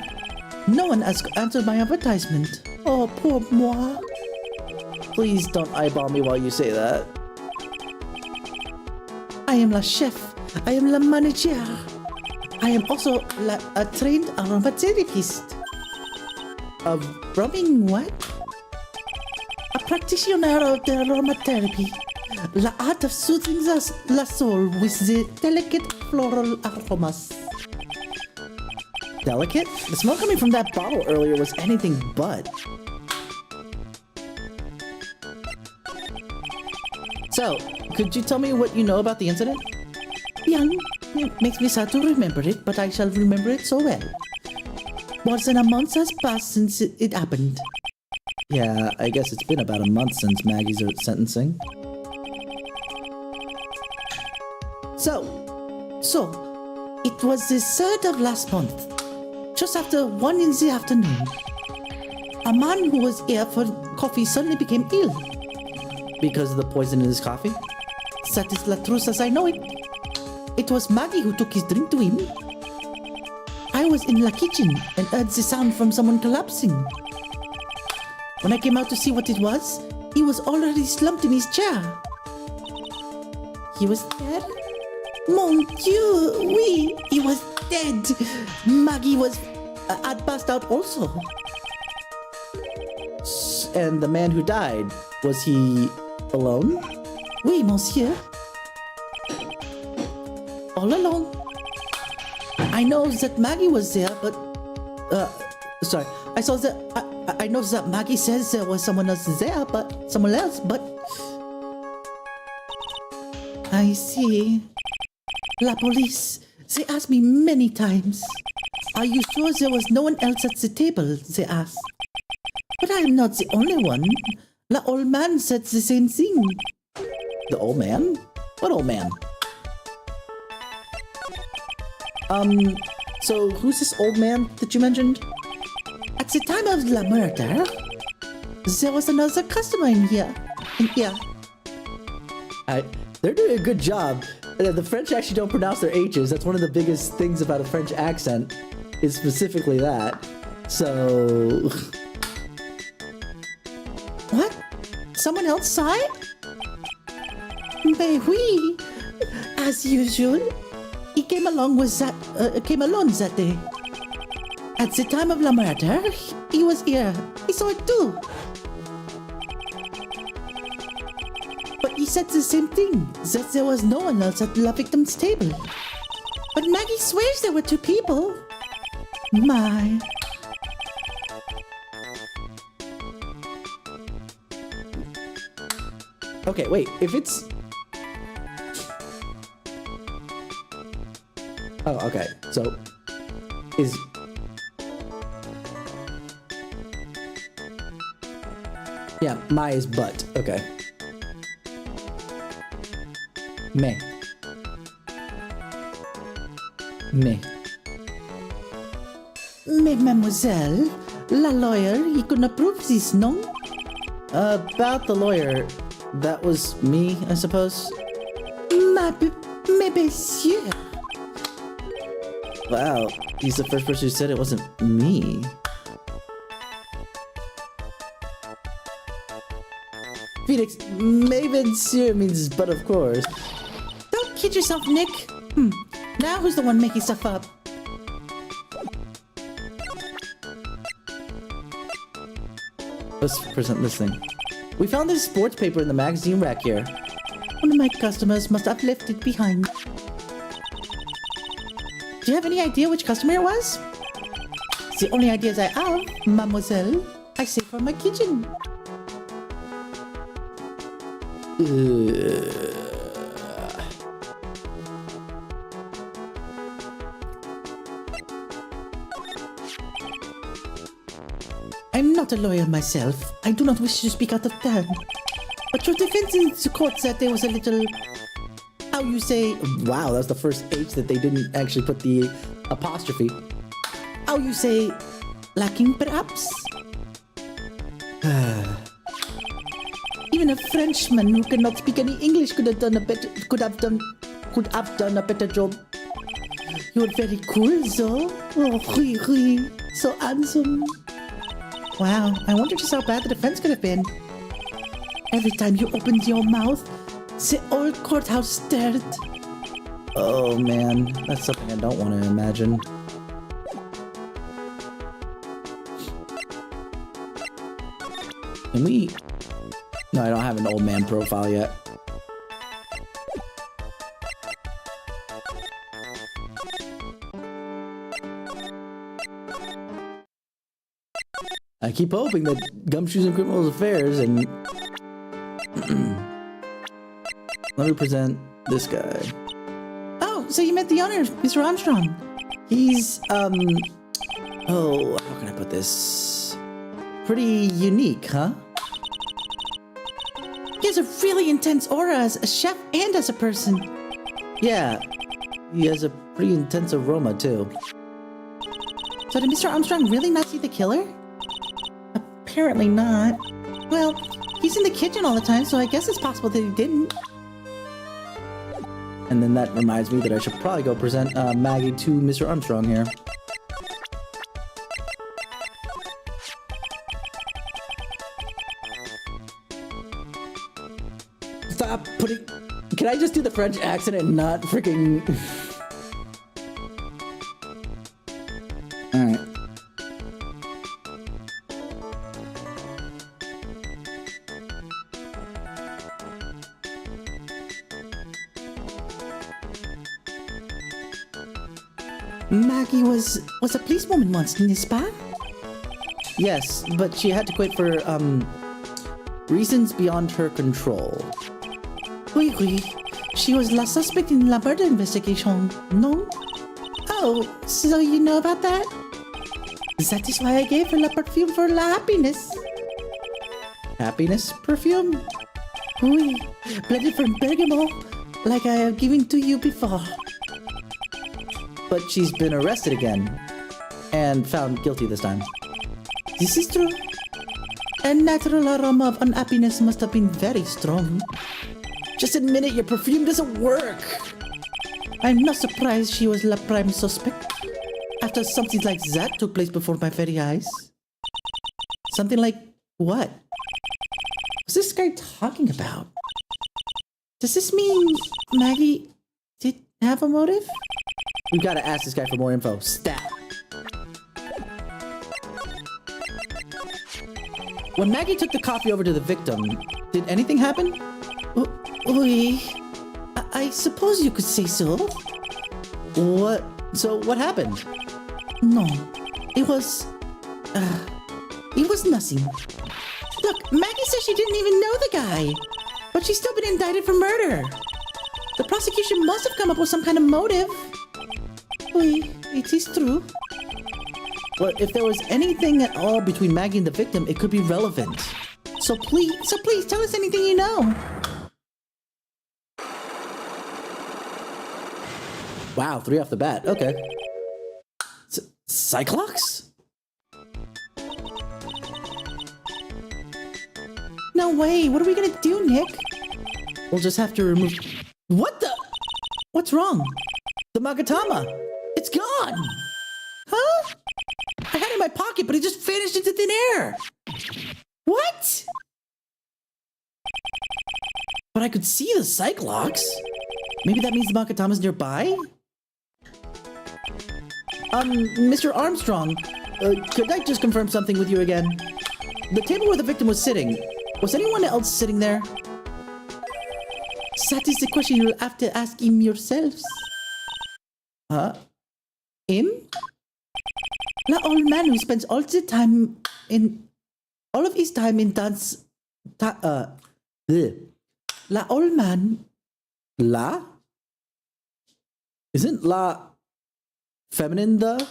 No one has answered my advertisement. Oh, poor moi. Please don't eyeball me while you say that. I am la chef. I am la manager. I am also a trained aromatherapist. A Rubbing what? A practitioner of the aromatherapy. The art of soothing la soul with the delicate floral aromas. Delicate? The smell coming from that bottle earlier was anything but. So, could you tell me what you know about the incident? Young, it makes me sad to remember it, but I shall remember it so well. More than a month has passed since it happened. Yeah, I guess it's been about a month since Maggie's sentencing. So, it was the 3rd of last month, just after 1 in the afternoon. A man who was here for coffee suddenly became ill. Because of the poison in his coffee? That is the truth as I know it. It was Maggie who took his drink to him. I was in the kitchen and heard the sound from someone collapsing. When I came out to see what it was, he was already slumped in his chair. He was dead? Mon Dieu, oui, he was dead. Maggie was had passed out also. And the man who died, was he alone? Oui, monsieur. All alone. I know that Maggie was there, but sorry. I saw that. I know that Maggie says there was someone else there, but someone else. But I see. La police. They asked me many times. Are you sure there was no one else at the table? They asked. But I am not the only one. The old man said the same thing. The old man? What old man? So who's this old man that you mentioned? At the time of the murder, there was another customer in here. They're doing a good job. The French actually don't pronounce their H's. That's one of the biggest things about a French accent, is specifically that. So... What? Someone else saw it? Mais oui. As usual, he came alone that day. At the time of the murder, he was here. He saw it too. But he said the same thing, that there was no one else at the victim's table. But Maggie swears there were two people. My. Okay, wait, if it's... Oh, okay, so... Is... Yeah, my is but, okay. Me. Mais mademoiselle, la lawyer, he couldn't prove this, no? About the lawyer, that was me, I suppose? Mais monsieur. Wow, he's the first person who said it wasn't me. Phoenix, maybe monsieur means but of course. Don't kid yourself, Nick. Now who's the one making stuff up? Let's present this thing. We found this sports paper in the magazine rack here. One of my customers must have left it behind. Do you have any idea which customer it was? It's the only ideas I have, mademoiselle. I save for my kitchen. I'm not a lawyer myself. I do not wish to speak out of turn. But your defense in the court said there was a little... How you say... Wow, that's the first H that they didn't actually put the apostrophe. How you say... Lacking, perhaps? Even a Frenchman who cannot speak any English could have done a better job. You're very cool, though. Oh, oui, oui. So handsome. Wow, I wonder just how bad the defense could have been. Every time you opened your mouth, the old courthouse stirred. Oh man, that's something I don't want to imagine. Can we... No, I don't have an old man profile yet. I keep hoping that Gumshoes and Criminal Affairs and... Let me present this guy. Oh, so you met the owner, Mr. Armstrong. He's, oh, how can I put this? Pretty unique, huh? He has a really intense aura as a chef and as a person. Yeah, he has a pretty intense aroma, too. So did Mr. Armstrong really not see the killer? Apparently not. Well, he's in the kitchen all the time, so I guess it's possible that he didn't. And then that reminds me that I should probably go present Maggie to Mr. Armstrong here. Stop putting Can I just do the French accent and not freaking... Alright. Maggie was a policewoman once, n'est-ce pas? Yes, but she had to quit for, reasons beyond her control. Oui, oui. She was la suspect in la murder investigation, no? Oh, so you know about that? That is why I gave her la perfume for la happiness. Happiness perfume? Oui, blended from bergamot, like I have given to you before. But she's been arrested again. And found guilty this time. This is true. A natural aroma of unhappiness must have been very strong. Just admit it, your perfume doesn't work! I'm not surprised she was la prime suspect. After something like that took place before my very eyes. Something like what? What's this guy talking about? Does this mean Maggie did have a motive? We gotta ask this guy for more info. Stat. When Maggie took the coffee over to the victim, did anything happen? Oui. I suppose you could say so. What? So what happened? No. It was nothing. Look, Maggie says she didn't even know the guy. But she's still been indicted for murder. The prosecution must have come up with some kind of motive. Oui, it is true. Well, if there was anything at all between Maggie and the victim, it could be relevant. So please tell us anything you know. Wow, 3 off the bat. Okay. Cyclox? No way. What are we gonna do, Nick? We'll just have to remove... What the? What's wrong? The Magatama. It's gone. Huh? I had it in my pocket, but it just vanished into thin air. What? But I could see the Cyclox. Maybe that means the Magatama's nearby? Mr. Armstrong, could I just confirm something with you again? The table where the victim was sitting, was anyone else sitting there? That is the question you'll have to ask him yourselves. Huh? Him? The old man who spends all of his time in dance. La old man. La? Isn't la feminine the?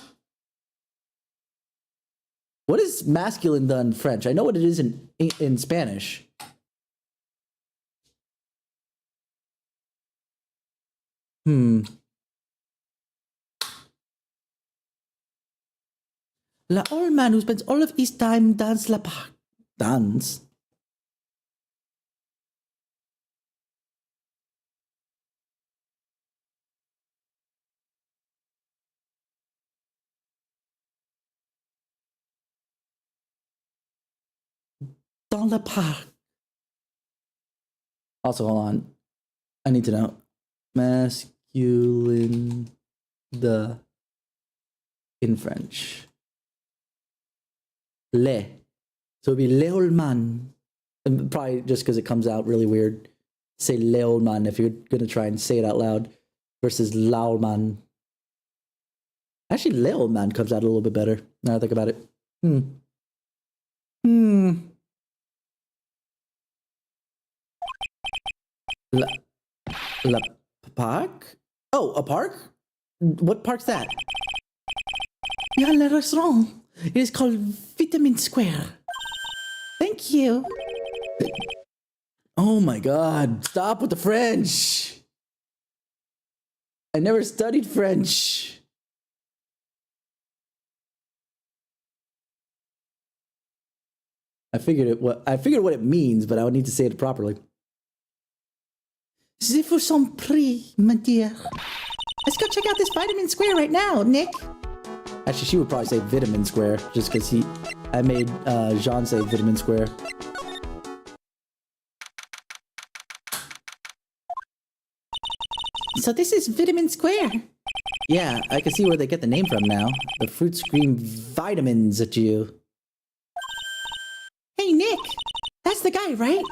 What is masculine the in French? I know what it is in Spanish. La old man who spends all of his time dance la park. Dance? Dans le parc. Also, hold on. I need to know. Masculine the in French. Le. So it'd be le old man. And probably just because it comes out really weird. Say le old man if you're going to try and say it out loud. Versus la old man. Actually, le old man comes out a little bit better. Now I think about it. La park? Oh, a park? What park's that? Behind le restaurant. It is called Vitamin Square. Thank you. Oh my god, stop with the French! I never studied French. I figured what it means, but I would need to say it properly. Je vous en prie, my dear. Let's go check out this Vitamin Square right now, Nick. Actually, she would probably say Vitamin Square, just because I made Jean say Vitamin Square. So this is Vitamin Square. Yeah, I can see where they get the name from now. The fruits scream vitamins at you. Hey, Nick. That's the guy, right?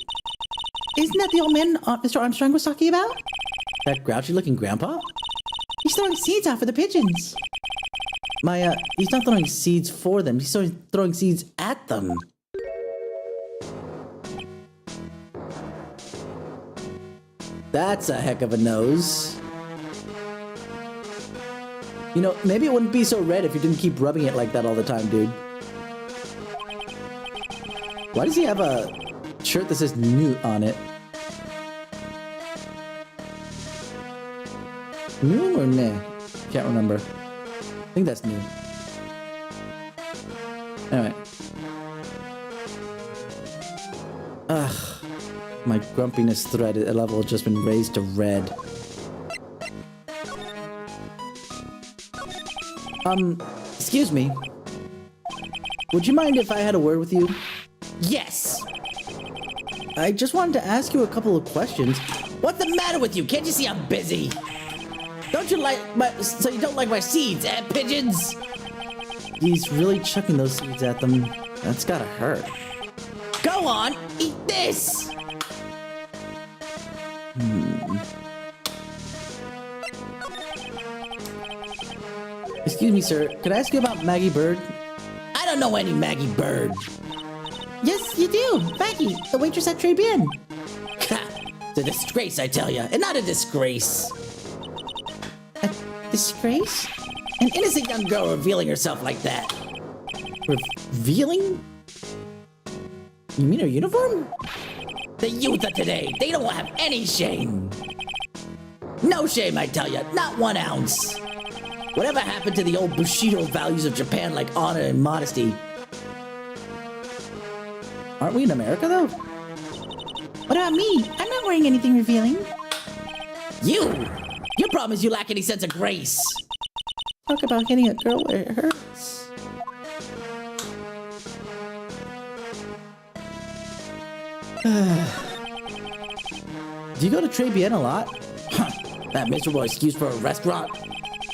Isn't that the old man Mr. Armstrong was talking about? That grouchy-looking grandpa? He's throwing seeds out for the pigeons. Maya, he's not throwing seeds for them. He's throwing seeds at them. That's a heck of a nose. You know, maybe it wouldn't be so red if you didn't keep rubbing it like that all the time, dude. Why does he have a shirt that says Newt on it? New or nah? Can't remember. I think that's new. Anyway. Ugh. My grumpiness thread level has just been raised to red. Excuse me. Would you mind if I had a word with you? Yes. I just wanted to ask you a couple of questions. What's the matter with you? Can't you see I'm busy? Don't you like so you don't like my seeds, eh, pigeons? He's really chucking those seeds at them. That's gotta hurt. Go on, eat this. Excuse me, sir. Could I ask you about Maggie Bird? I don't know any Maggie Bird. Yes, you do. Maggie, the waitress at Très Bien. It's a disgrace, I tell you, and not a disgrace. A disgrace? An innocent young girl revealing herself like that. Revealing? You mean her uniform? The youth of today, they don't have any shame. No shame, I tell you, not 1 ounce. Whatever happened to the old Bushido values of Japan like honor and modesty? Aren't we in America, though? What about me? I'm not wearing anything revealing. Your problem is you lack any sense of grace. Talk about hitting a girl where it hurts. Do you go to Très Bien a lot? That miserable excuse for a restaurant.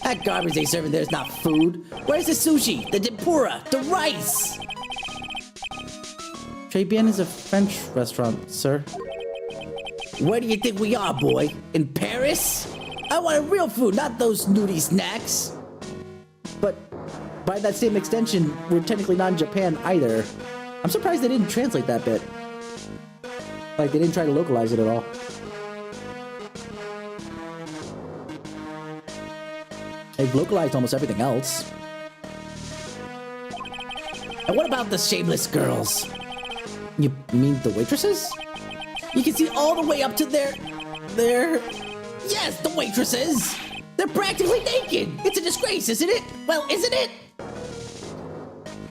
That garbage they serving there's not food. Where's the sushi, the tempura, the rice? Très Bien is a French restaurant, sir. Where do you think we are, boy? In Paris? I wanted real food, not those nudie snacks. But by that same extension, we're technically not in Japan either. I'm surprised they didn't translate that bit. Like, they didn't try to localize it at all. They've localized almost everything else. And what about the shameless girls? You mean the waitresses? You can see all the way up to their... Yes, the waitresses! They're practically naked! It's a disgrace, isn't it? Well, isn't it?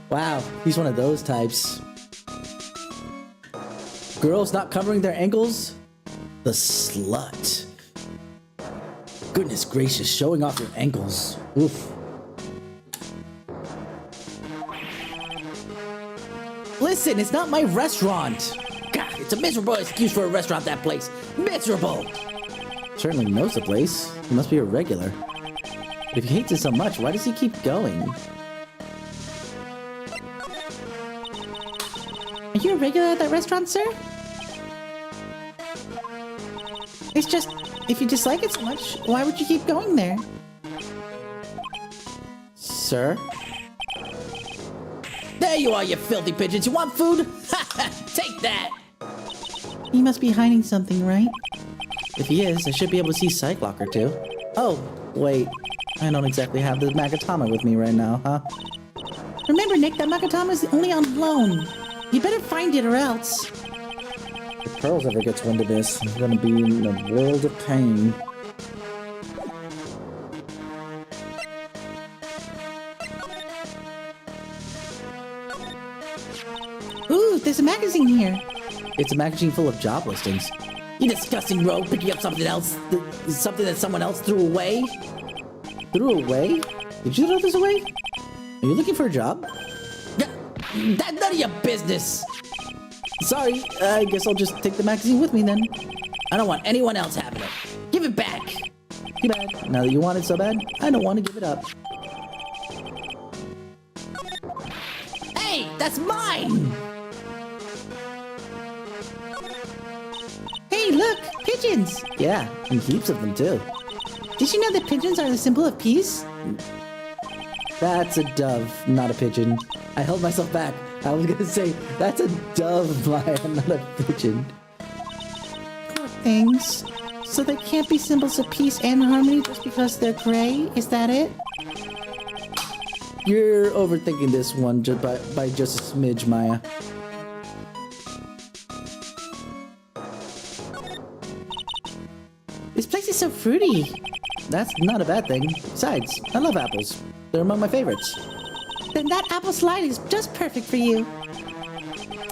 Wow, he's one of those types. Girls not covering their ankles? The slut. Goodness gracious, showing off your ankles. Oof. Listen, it's not my restaurant. God, it's a miserable excuse for a restaurant, that place. Miserable! Certainly knows the place. He must be a regular. But if he hates it so much, why does he keep going? Are you a regular at that restaurant, sir? It's just, if you dislike it so much, why would you keep going there? Sir? There you are, you filthy pigeons. You want food? Take that! He must be hiding something, right? If he is, I should be able to see Cyclock or two. Oh, wait. I don't exactly have the Magatama with me right now, huh? Remember, Nick, that Magatama's only on loan. You better find it or else. If Pearls ever gets wind of this, I'm gonna be in a world of pain. Ooh, there's a magazine here. It's a magazine full of job listings. You disgusting rogue picking up something else, something that someone else threw away. Threw away? Did you throw this away? Are you looking for a job? That's none of your business. Sorry, I guess I'll just take the magazine with me then. I don't want anyone else having it. Give it back. Too bad. Now that you want it so bad, I don't want to give it up. Hey, that's mine! Hey, look! Pigeons! Yeah, and heaps of them too. Did you know that pigeons are the symbol of peace? That's a dove, not a pigeon. I held myself back. I was gonna say, that's a dove, Maya, not a pigeon. Poor things. So they can't be symbols of peace and harmony just because they're gray? Is that it? You're overthinking this one just by just a smidge, Maya. This place is so fruity. That's not a bad thing. Besides, I love apples. They're among my favorites. Then that apple slide is just perfect for you.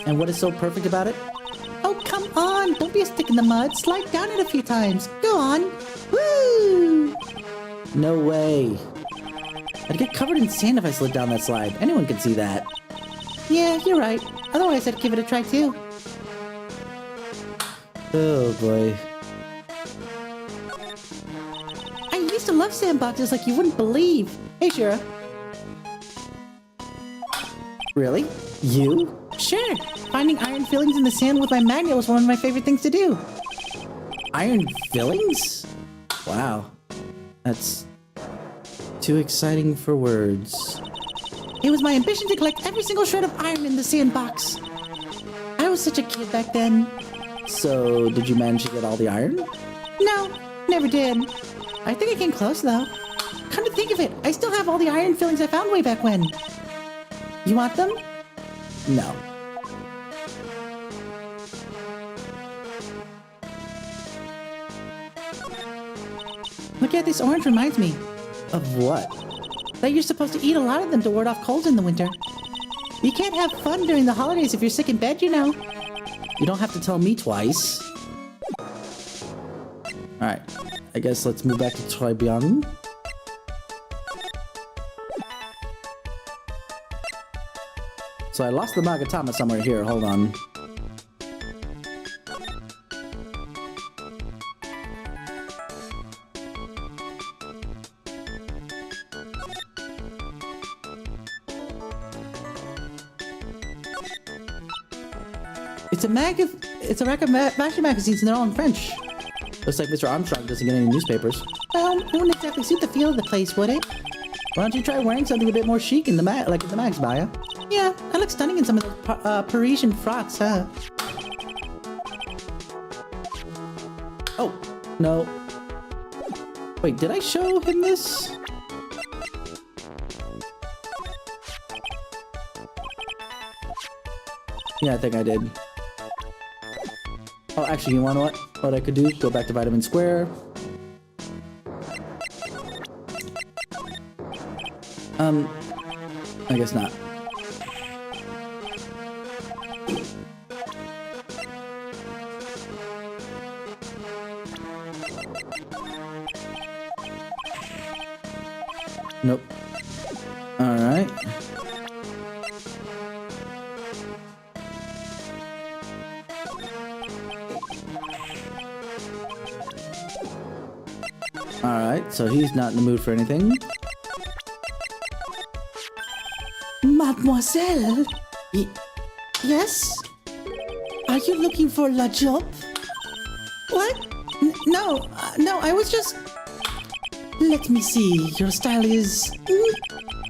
And what is so perfect about it? Oh, come on! Don't be a stick in the mud. Slide down it a few times. Go on. Woo! No way. I'd get covered in sand if I slid down that slide. Anyone can see that. Yeah, you're right. Otherwise, I'd give it a try too. Oh boy. I used to love sandboxes like you wouldn't believe. Hey, Shira. Really? You? Sure. Finding iron fillings in the sand with my magnet was one of my favorite things to do. Iron fillings? Wow. That's too exciting for words. It was my ambition to collect every single shred of iron in the sandbox. I was such a kid back then. So, did you manage to get all the iron? No, never did. I think I came close, though. Come to think of it, I still have all the iron fillings I found way back when. You want them? No. Look at this orange reminds me Of what? that you're supposed to eat a lot of them to ward off colds in the winter. You can't have fun during the holidays if you're sick in bed, you know. You don't have to tell me twice. Alright. I guess let's move back to Tribune. So I lost the Magatama somewhere here. Hold on. It's a rack of fashion magazines and they're all in French. Looks like Mr. Armstrong doesn't get any newspapers. Well, it wouldn't exactly suit the feel of the place, would it? Why don't you try wearing something a bit more chic in the like in the mags, Maya? Yeah, I look stunning in some of those Parisian frocks, huh? Oh, no. Wait, did I show him this? Yeah, I think I did. Oh, actually, you wanna what I could do? Go back to Vitamin Square. I guess not. Nope. Alright. Alright, so he's not in the mood for anything. Mademoiselle? Yes? Are you looking for la job? What? No, I was just... Let me see, your style is...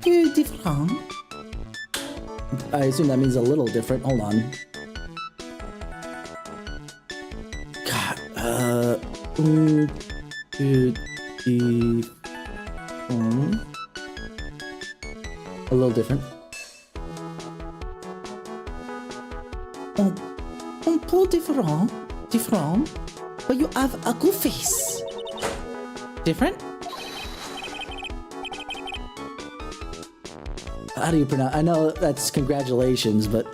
peu different. I assume that means a little different. Hold on. God, a little different. Un peu different, but you have a good face. Different? How do you pronounce? I know that's congratulations, but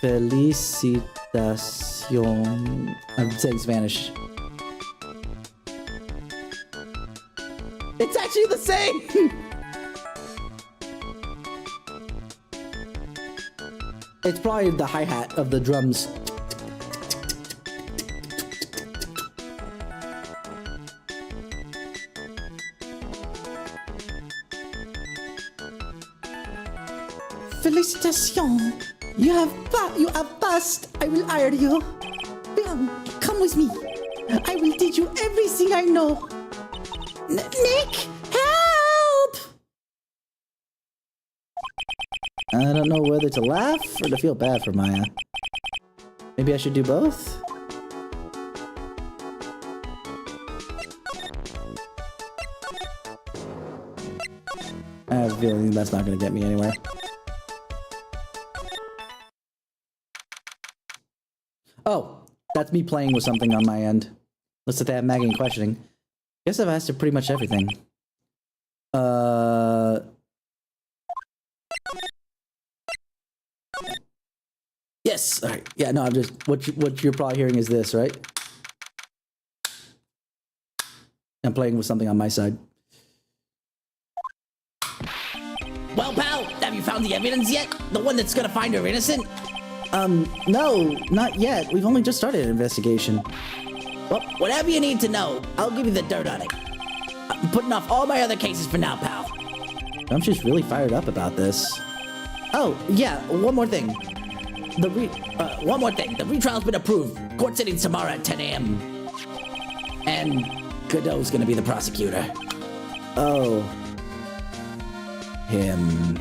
felicitación. I'm saying Spanish. It's actually the same. It's probably the hi-hat of the drums. Félicitations. You have passed. I will hire you. Come with me. I will teach you everything I know. Nick, help! I don't know whether to laugh or to feel bad for Maya. Maybe I should do both? I have a feeling that's not going to get me anywhere. Oh, that's me playing with something on my end. Looks like they have Maggie and questioning. Guess I've asked her pretty much everything. Yes. All right. Yeah. No. I'm just what you're probably hearing is this, right? I'm playing with something on my side. Well, pal, have you found the evidence yet? The one that's gonna find her innocent? No, not yet. We've only just started an investigation. Well, whatever you need to know, I'll give you the dirt on it. I'm putting off all my other cases for now, pal. I'm just really fired up about this. Oh, yeah. One more thing. One more thing. The retrial's been approved. Court sitting tomorrow at 10 a.m. And Godot's gonna be the prosecutor. Oh. Him.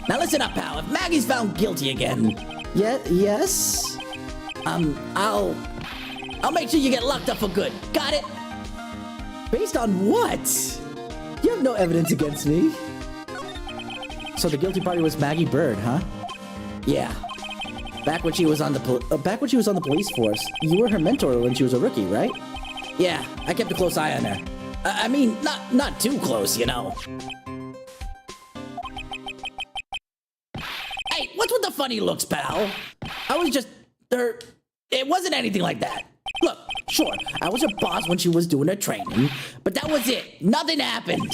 Now listen up, pal. If Maggie's found guilty again, Yes? I'll make sure you get locked up for good. Got it? Based on what? You have no evidence against me. So the guilty party was Maggie Bird, huh? Yeah. Back when she was on the police force, you were her mentor when she was a rookie, right? Yeah, I kept a close eye on her. I mean, not too close, you know. Hey, what's with the funny looks, pal? I was just... It wasn't anything like that. Look, sure, I was her boss when she was doing her training, but that was it. Nothing happened.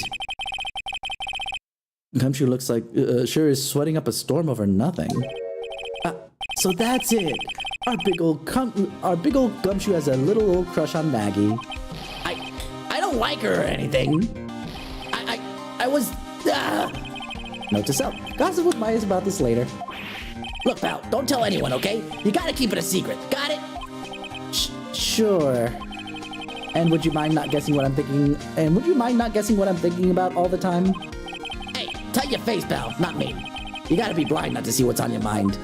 Gumshoe looks like sure is sweating up a storm over nothing. So that's it. Our big old Gumshoe has a little old crush on Maggie. I don't like her or anything. I was... Note to self. Gossip with Maya's about this later. Look, pal, don't tell anyone, okay? You gotta keep it a secret. Got it? Sure. And would you mind not guessing what I'm thinking? And would you mind not guessing what I'm thinking about all the time? Hey, tell your face, pal, not me. You gotta be blind not to see what's on your mind.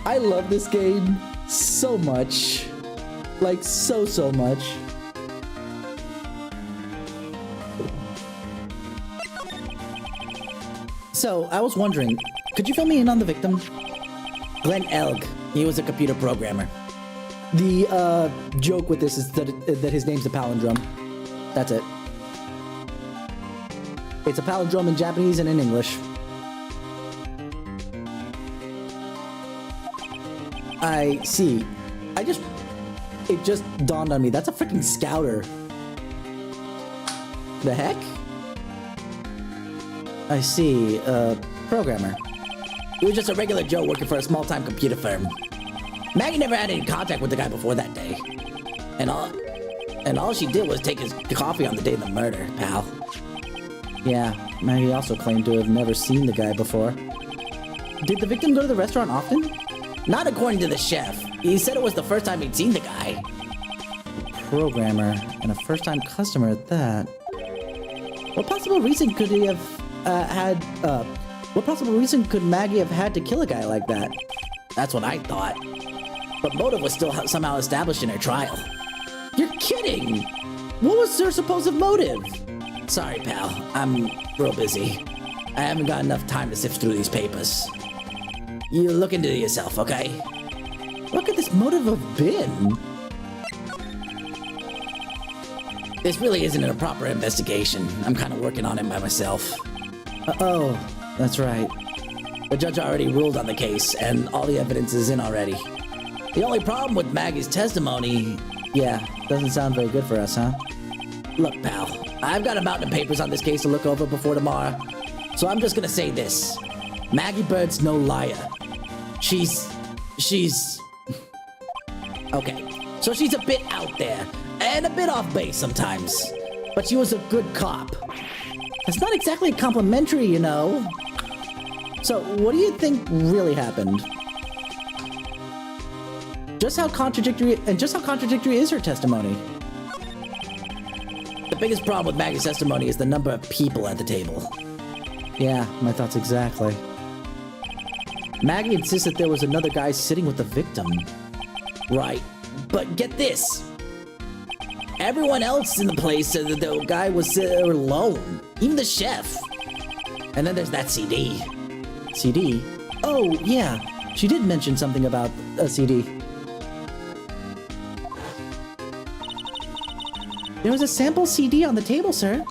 I love this game so much. Like, so much. So, I was wondering, could you fill me in on the victim? Glenn Elg. He was a computer programmer. The, joke with this is that his name's a palindrome. That's it. It's a palindrome in Japanese and in English. I see. It just dawned on me. That's a freaking scouter. The heck? I see. Programmer. He was just a regular Joe working for a small-time computer firm. Maggie never had any contact with the guy before that day. And all she did was take his coffee on the day of the murder, pal. Yeah, Maggie also claimed to have never seen the guy before. Did the victim go to the restaurant often? Not according to the chef. He said it was the first time he'd seen the guy. Programmer, and a first-time customer at that. What possible reason could he have what possible reason could Maggie have had to kill a guy like that? That's what I thought. But motive was still somehow established in her trial. You're kidding! What was her supposed motive? Sorry, pal. I'm real busy. I haven't got enough time to sift through these papers. You look into yourself, okay? What could this motive have been? This really isn't a proper investigation. I'm kind of working on it by myself. Oh, that's right. The judge already ruled on the case, and all the evidence is in already. The only problem with Maggie's testimony... Yeah, doesn't sound very good for us, huh? Look, pal, I've got a mountain of papers on this case to look over before tomorrow. So I'm just gonna say this. Maggie Bird's no liar. She's... Okay, so she's a bit out there. and a bit off base sometimes. But she was a good cop. That's not exactly complimentary, you know. So, what do you think really happened? Just how contradictory is her testimony? The biggest problem with Maggie's testimony is the number of people at the table. Yeah, my thoughts exactly. Maggie insists that there was another guy sitting with the victim. Right, but get this. Everyone else in the place said that the guy was alone. Even the chef. And then there's that CD. CD? Oh, yeah. She did mention something about a CD. There was a sample CD on the table, sir.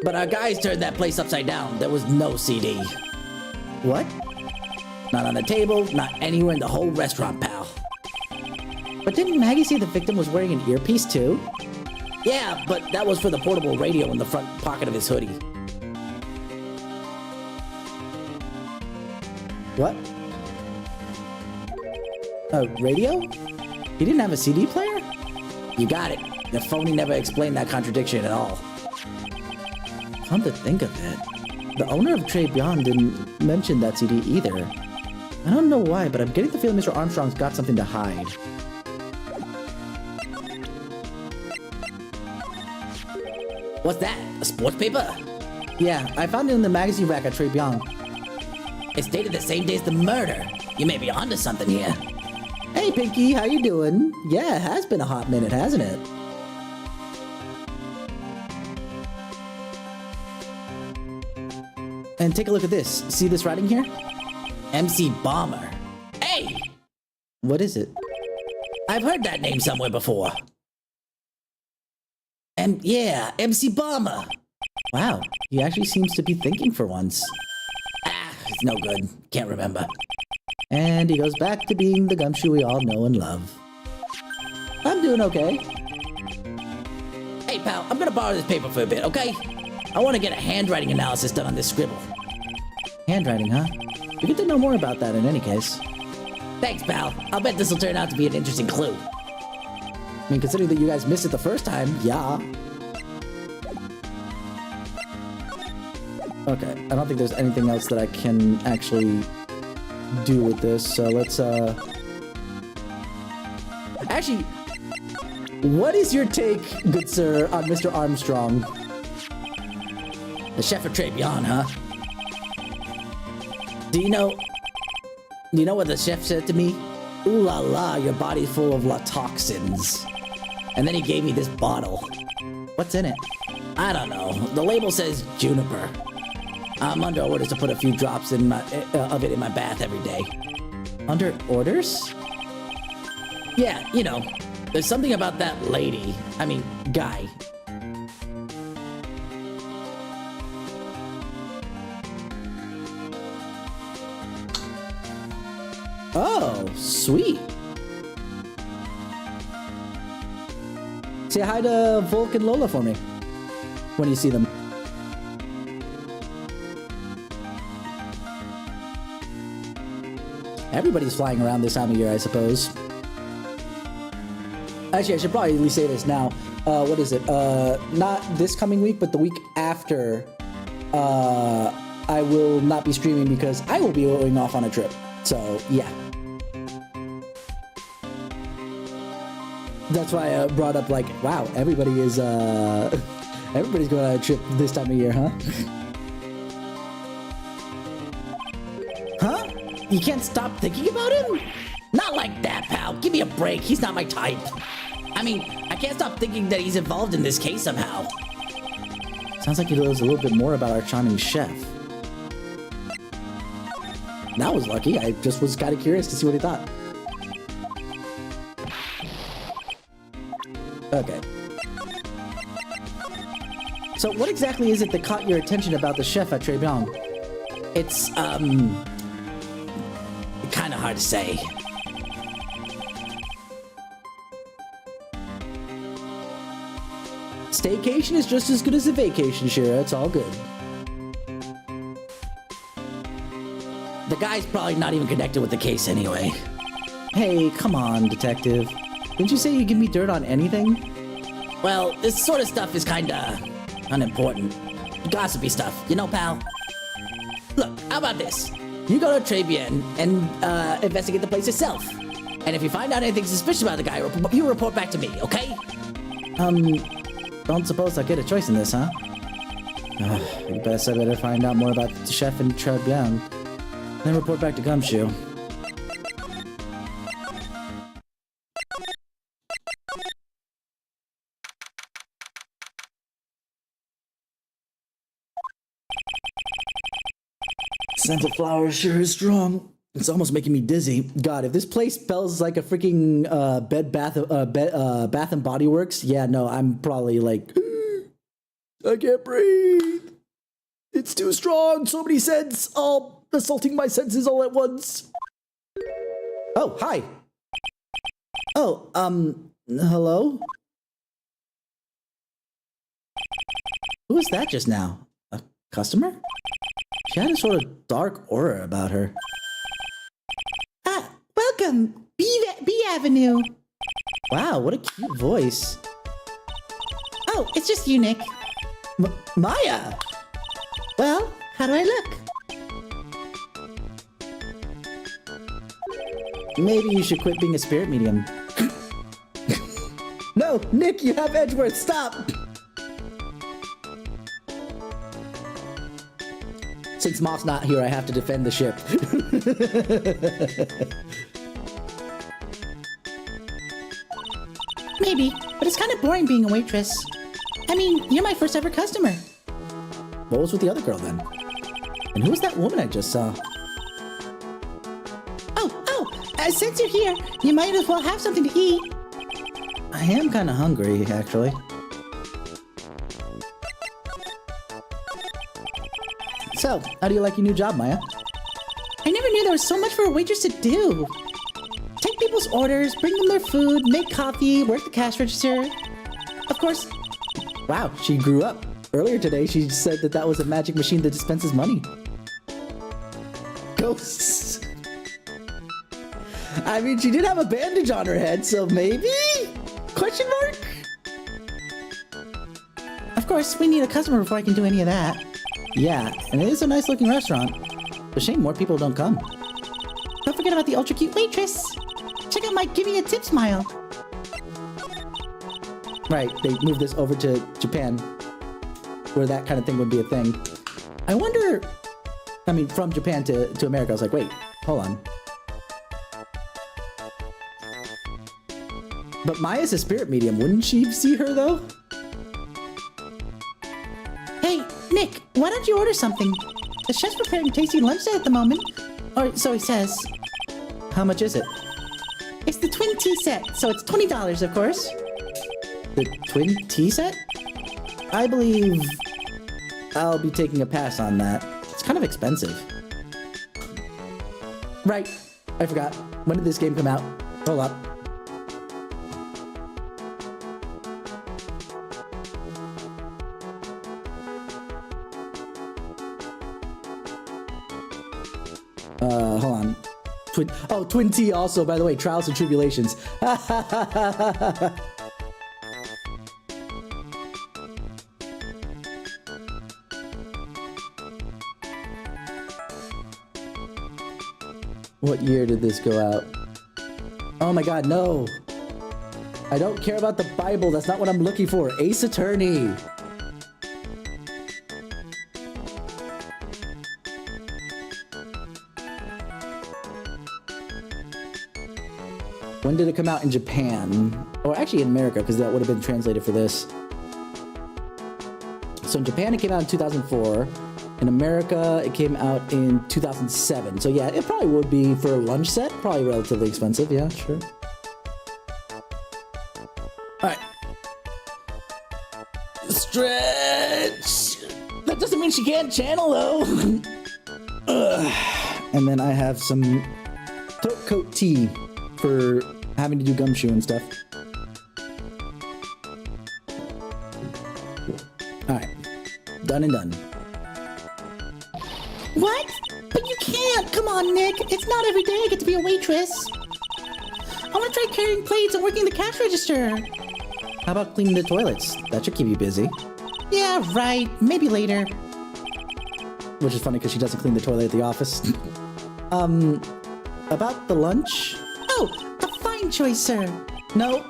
But our guys turned that place upside down. There was no CD. What? Not on the table, not anywhere in the whole restaurant, pal. But didn't Maggie say the victim was wearing an earpiece too? Yeah, but that was for the portable radio in the front pocket of his hoodie. What? A radio? He didn't have a CD player? You got it. The phony never explained that contradiction at all. Come to think of it, the owner of Trey Beyond didn't mention that CD either. I don't know why, but I'm getting the feeling Mr. Armstrong's got something to hide. What's that? A sports paper? Yeah, I found it in the magazine rack at Trey Beyond. It's dated the same day as the murder. You may be onto something here. Hey, Pinky, how you doing? Yeah, it has been a hot minute, hasn't it? And take a look at this. See this writing here? MC Bomber. Hey! What is it? I've heard that name somewhere before. And yeah, MC Bomber. Wow, he actually seems to be thinking for once. Ah, it's no good. Can't remember. And he goes back to being the gumshoe we all know and love. I'm doing okay. Hey, pal, I'm gonna borrow this paper for a bit, okay? I want to get a handwriting analysis done on this scribble. Handwriting, huh? We get to know more about that in any case. Thanks, pal. I'll bet this will turn out to be an interesting clue. I mean, considering that you guys missed it the first time, yeah. Okay, I don't think there's anything else that I can actually do with this, so let's, Actually, what is your take, good sir, on Mr. Armstrong? The chef of Trey Beyond, huh? Do you know what the chef said to me? Ooh la la, your body's full of toxins. And then he gave me this bottle. What's in it? I don't know. The label says juniper. I'm under orders to put a few drops of it in my bath every day. Under orders? Yeah, you know, there's something about that guy. Oh, sweet. Say hi to Volk and Lola for me when you see them. Everybody's flying around this time of year, I suppose. Actually, I should probably say this now. What is it? Not this coming week, but the week after, I will not be streaming because I will be going off on a trip. So, yeah. That's why I brought up, like, wow, everybody's going on a trip this time of year, huh? Huh? You can't stop thinking about him? Not like that, pal. Give me a break. He's not my type. I mean, I can't stop thinking that he's involved in this case somehow. Sounds like he knows a little bit more about our charming chef. That was lucky. I just was kind of curious to see what he thought. Okay. So what exactly is it that caught your attention about the chef at Trey Beyond? It's, kind of hard to say. Staycation is just as good as a vacation, Shira. It's all good. The guy's probably not even connected with the case anyway. Hey, come on, detective. Didn't you say you give me dirt on anything? Well, this sort of stuff is kinda unimportant. Gossipy stuff, you know, pal? Look, how about this? You go to Trebian and investigate the place yourself. And if you find out anything suspicious about the guy, you report back to me, okay? Don't suppose I get a choice in this, huh? I guess I better find out more about the chef and Trebian. Then report back to Gumshoe. Scent of flowers sure is strong. It's almost making me dizzy. God, if this place smells like a freaking Bath and Body Works, yeah, no, I'm probably like, I can't breathe. It's too strong. So many scents, all assaulting my senses all at once. Oh, hi. Oh, hello? Who was that just now? A customer? She had a sort of dark aura about her. Ah, welcome, B Avenue. Wow, what a cute voice. Oh, it's just you, Nick. Maya! Well, how do I look? Maybe you should quit being a spirit medium. No, Nick, you have Edgeworth, stop! Since Moth's not here, I have to defend the ship. Maybe, but it's kind of boring being a waitress. I mean, you're my first ever customer. What was with the other girl then? And who was that woman I just saw? Since you're here, you might as well have something to eat. I am kind of hungry, actually. So, how do you like your new job, Maya? I never knew there was so much for a waitress to do. Take people's orders, bring them their food, make coffee, work the cash register. Of course. Wow, she grew up. Earlier today, she said that that was a magic machine that dispenses money. Ghosts. I mean, she did have a bandage on her head, so maybe? Question mark? Of course, we need a customer before I can do any of that. Yeah, and it is a nice looking restaurant. It's a shame more people don't come. Don't forget about the ultra cute waitress. Check out my give me a tip smile. Right, they moved this over to Japan, where that kind of thing would be a thing. I wonder, I mean, from Japan to America, I was like, wait, hold on. But Maya's a spirit medium. Wouldn't she see her, though? Hey, Nick, why don't you order something? The chef's preparing tasty lunch at the moment. Or so he says. How much is it? It's the twin tea set, so it's $20, of course. The twin tea set? I believe I'll be taking a pass on that. It's kind of expensive. Right, I forgot. When did this game come out? Hold up. Hold on. Twin T also, by the way, Trials and Tribulations. What year did this go out? Oh my god, no! I don't care about the Bible, that's not what I'm looking for. Ace Attorney! When did it come out in Japan? Or actually in America, because that would have been translated for this. So in Japan it came out in 2004. In America it came out in 2007. So yeah, it probably would be for a lunch set. Probably relatively expensive, yeah, sure. Alright. Stretch! That doesn't mean she can't channel though! And then I have some throat coat tea for having to do gumshoe and stuff. Alright. Done and done. What? But you can't! Come on, Nick! It's not every day I get to be a waitress! I want to try carrying plates and working the cash register. How about cleaning the toilets? That should keep you busy. Yeah, right. Maybe later. Which is funny because she doesn't clean the toilet at the office. About the lunch? Oh, a fine choice, sir. No,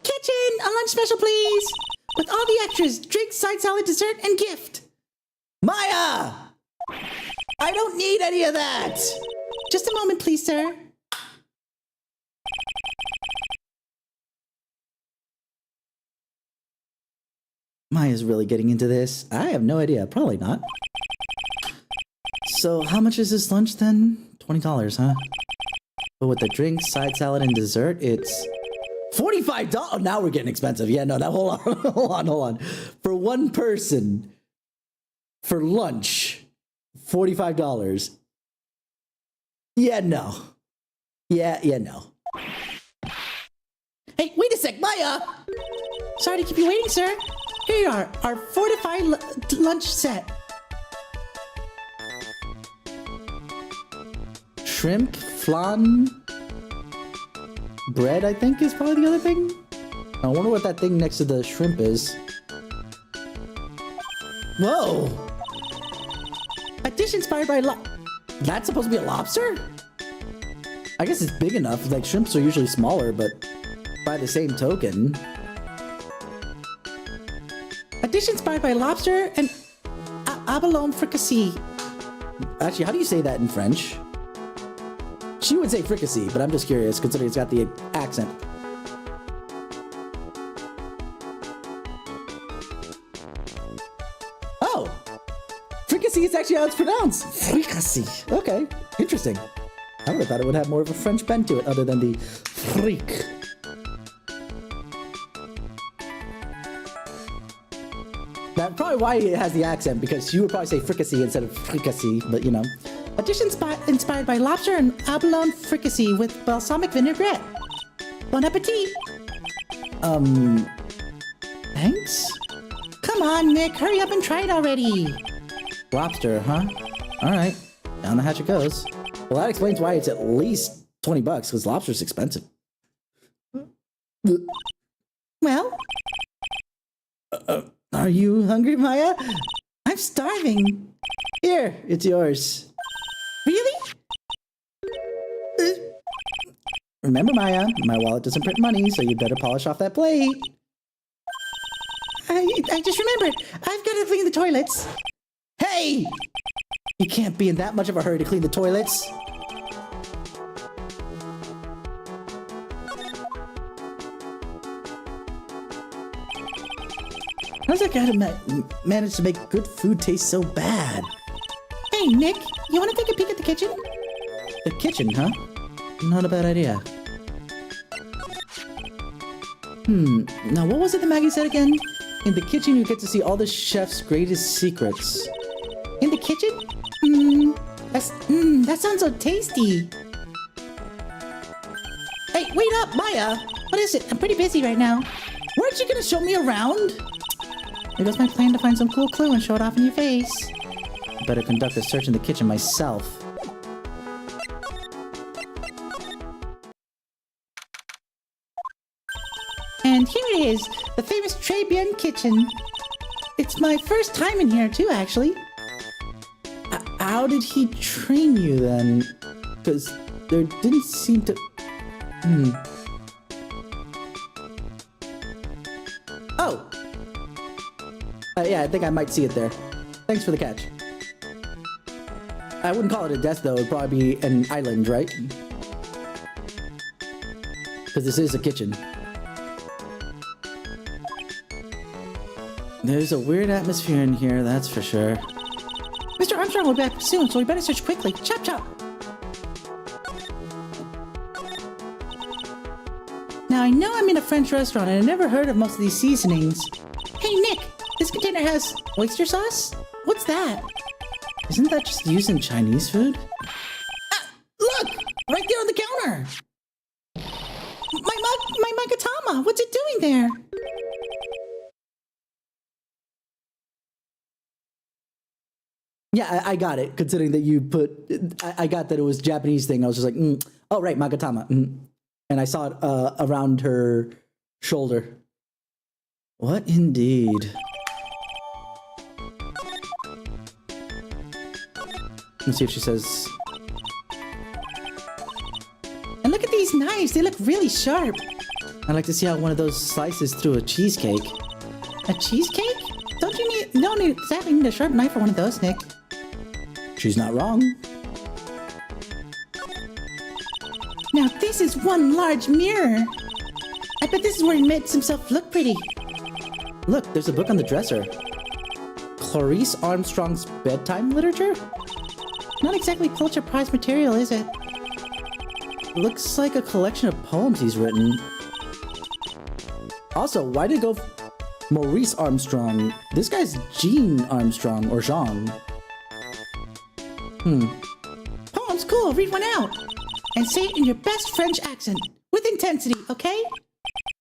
Kitchen, a lunch special, please. With all the extras, drink, side salad, dessert, and gift. Maya! I don't need any of that! Just a moment, please, sir. Maya's really getting into this. I have no idea. Probably not. So how much is this lunch then? $20, huh? But with the drink, side salad, and dessert, it's $45. Oh, now we're getting expensive. Yeah, no, hold on. For one person, for lunch, $45. Yeah, no. Yeah, no. Hey, wait a sec, Maya! Sorry to keep you waiting, sir. Here you are, our fortified lunch set. Shrimp, flan, bread, I think is probably the other thing. I wonder what that thing next to the shrimp is. Whoa! A dish inspired by That's supposed to be a lobster? I guess it's big enough. Like, shrimps are usually smaller, but by the same token. A dish inspired by lobster and abalone fricassee. Actually, how do you say that in French? She would say fricassee, but I'm just curious, considering it's got the accent. Oh! Fricassee is actually how it's pronounced. Fricassee. Okay, interesting. I would have thought it would have more of a French bend to it, other than the fric. That's probably why it has the accent, because you would probably say fricassee instead of fricassee, but you know. A dish inspired by lobster and abalone fricassee with balsamic vinaigrette. Bon appetit! Thanks? Come on, Nick, hurry up and try it already. Lobster, huh? Alright, down the hatch it goes. Well, that explains why it's at least $20, because lobster's expensive. Well? Are you hungry, Maya? I'm starving. Here, it's yours. Really? Remember, Maya, my wallet doesn't print money, so you better polish off that plate. I just remembered. I've got to clean the toilets. Hey! You can't be in that much of a hurry to clean the toilets. How's that guy manage to make good food taste so bad? Hey, Nick, you want to take a peek at the kitchen? The kitchen, huh? Not a bad idea. Now what was it that Maggie said again? In the kitchen, you get to see all the chef's greatest secrets. In the kitchen? That sounds so tasty. Hey, wait up, Maya. What is it? I'm pretty busy right now. Weren't you gonna show me around? It was my plan to find some cool clue and show it off in your face. I better conduct a search in the kitchen myself. And here it is, the famous Très Bien kitchen. It's my first time in here too, actually. How did he train you then? Because there didn't seem to... Oh! Yeah, I think I might see it there. Thanks for the catch. I wouldn't call it a desk though, it'd probably be an island, right? Because this is a kitchen. There's a weird atmosphere in here, that's for sure. Mr. Armstrong will be back soon, so we better search quickly. Chop, chop! Now, I know I'm in a French restaurant, and I never heard of most of these seasonings. Hey, Nick! This container has oyster sauce? What's that? Isn't that just used in Chinese food? Look! Right there on the counter! My Magatama! What's it doing there? Yeah, I got it. Considering that you put, I got that it was Japanese thing. I was just like, oh right, Magatama, and I saw it around her shoulder. What indeed? Let's see if she says. And look at these knives. They look really sharp. I'd like to see how one of those slices through a cheesecake. A cheesecake? Don't you need? No need exactly need a sharp knife for one of those, Nick. She's not wrong. Now this is one large mirror. I bet this is where he makes himself look pretty. Look, there's a book on the dresser. Clarice Armstrong's bedtime literature? Not exactly Pulitzer Prize material, is it? Looks like a collection of poems he's written. Also, why did it go Maurice Armstrong? This guy's Jean Armstrong, or Jean. Poem's cool. Read one out. And say it in your best French accent. With intensity, okay?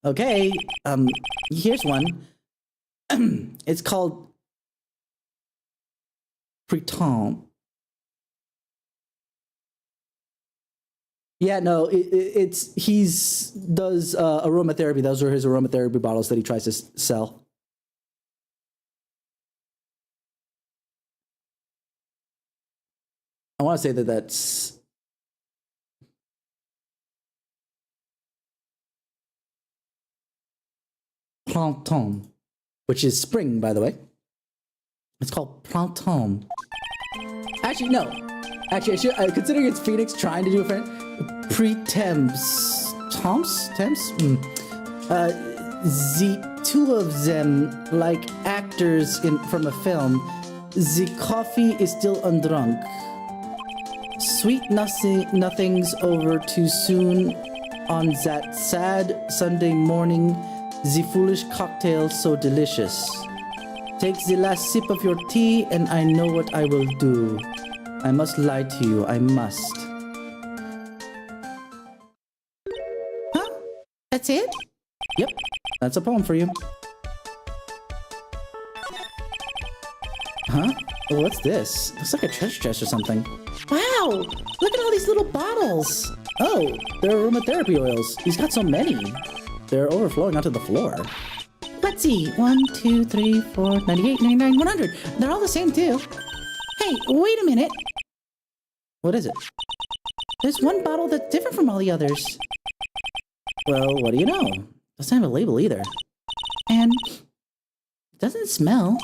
Okay, here's one. It's called Pretend. Yeah, no, he's does aromatherapy. Those are his aromatherapy bottles that he tries to sell. I want to say that that's Printemps, which is spring, by the way. It's called Printemps. Actually, no. Actually, considering it's Phoenix trying to do a friend, Pretemps. Temps? The two of them, like actors from a film, the coffee is still undrunk. Sweet nothing's over too soon on that sad Sunday morning. The foolish cocktail so delicious. Take the last sip of your tea and I know what I will do. I must lie to you, I must. Huh? That's it? Yep, that's a poem for you. Huh? Oh, what's this? Looks like a treasure chest or something. Wow! Look at all these little bottles. Oh, they're aromatherapy oils. He's got so many. They're overflowing onto the floor. Let's see. 1, 2, 3, 4, 98, 99, 100. They're all the same too. Hey, wait a minute. What is it? There's one bottle that's different from all the others. Well, what do you know? Doesn't have a label either. And it doesn't smell.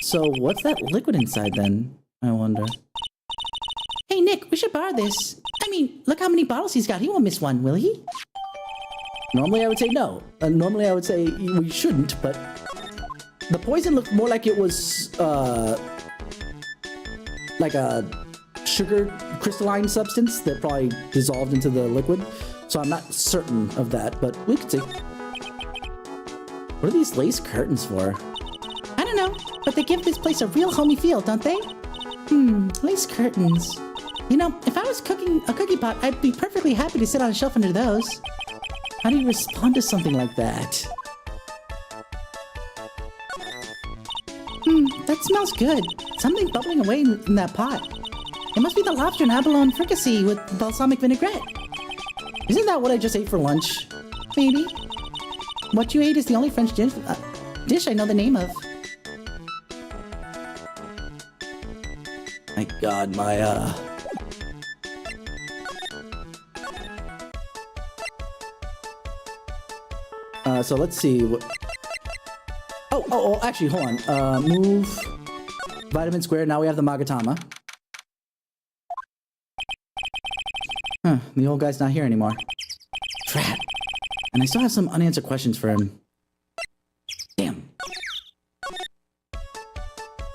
So what's that liquid inside then? I wonder. Hey, Nick, we should borrow this. I mean, look how many bottles he's got. He won't miss one, will he? Normally I would say no. Normally I would say we shouldn't, but the poison looked more like it was like a sugar crystalline substance that probably dissolved into the liquid. So I'm not certain of that, but we could see. What are these lace curtains for? I don't know, but they give this place a real homey feel, don't they? Lace curtains. You know, if I was cooking a cookie pot, I'd be perfectly happy to sit on a shelf under those. How do you respond to something like that? That smells good. Something bubbling away in that pot. It must be the lobster and abalone fricassee with balsamic vinaigrette. Isn't that what I just ate for lunch? Maybe. What you ate is the only French dish I know the name of. My God, Maya. So let's see. Oh, actually, hold on. Move. Vitamin square. Now we have the Magatama. The old guy's not here anymore. Drat. And I still have some unanswered questions for him. Damn.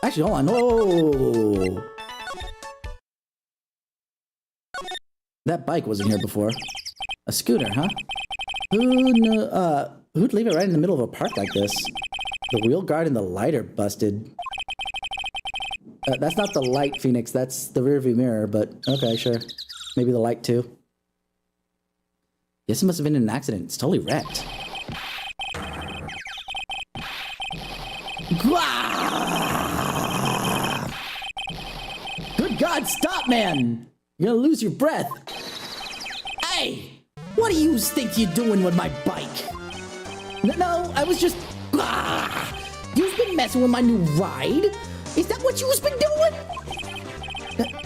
Actually, hold on. Whoa. That bike wasn't here before. A scooter, huh? Who'd leave it right in the middle of a park like this? The wheel guard and the light are busted. That's not the light, Phoenix. That's the rearview mirror, but okay, sure. Maybe the light too. Guess it must have been an accident. It's totally wrecked. Stop, man! You're gonna lose your breath. Hey! What do you think you're doing with my bike? No, I was just... You've been messing with my new ride? Is that what you've been doing?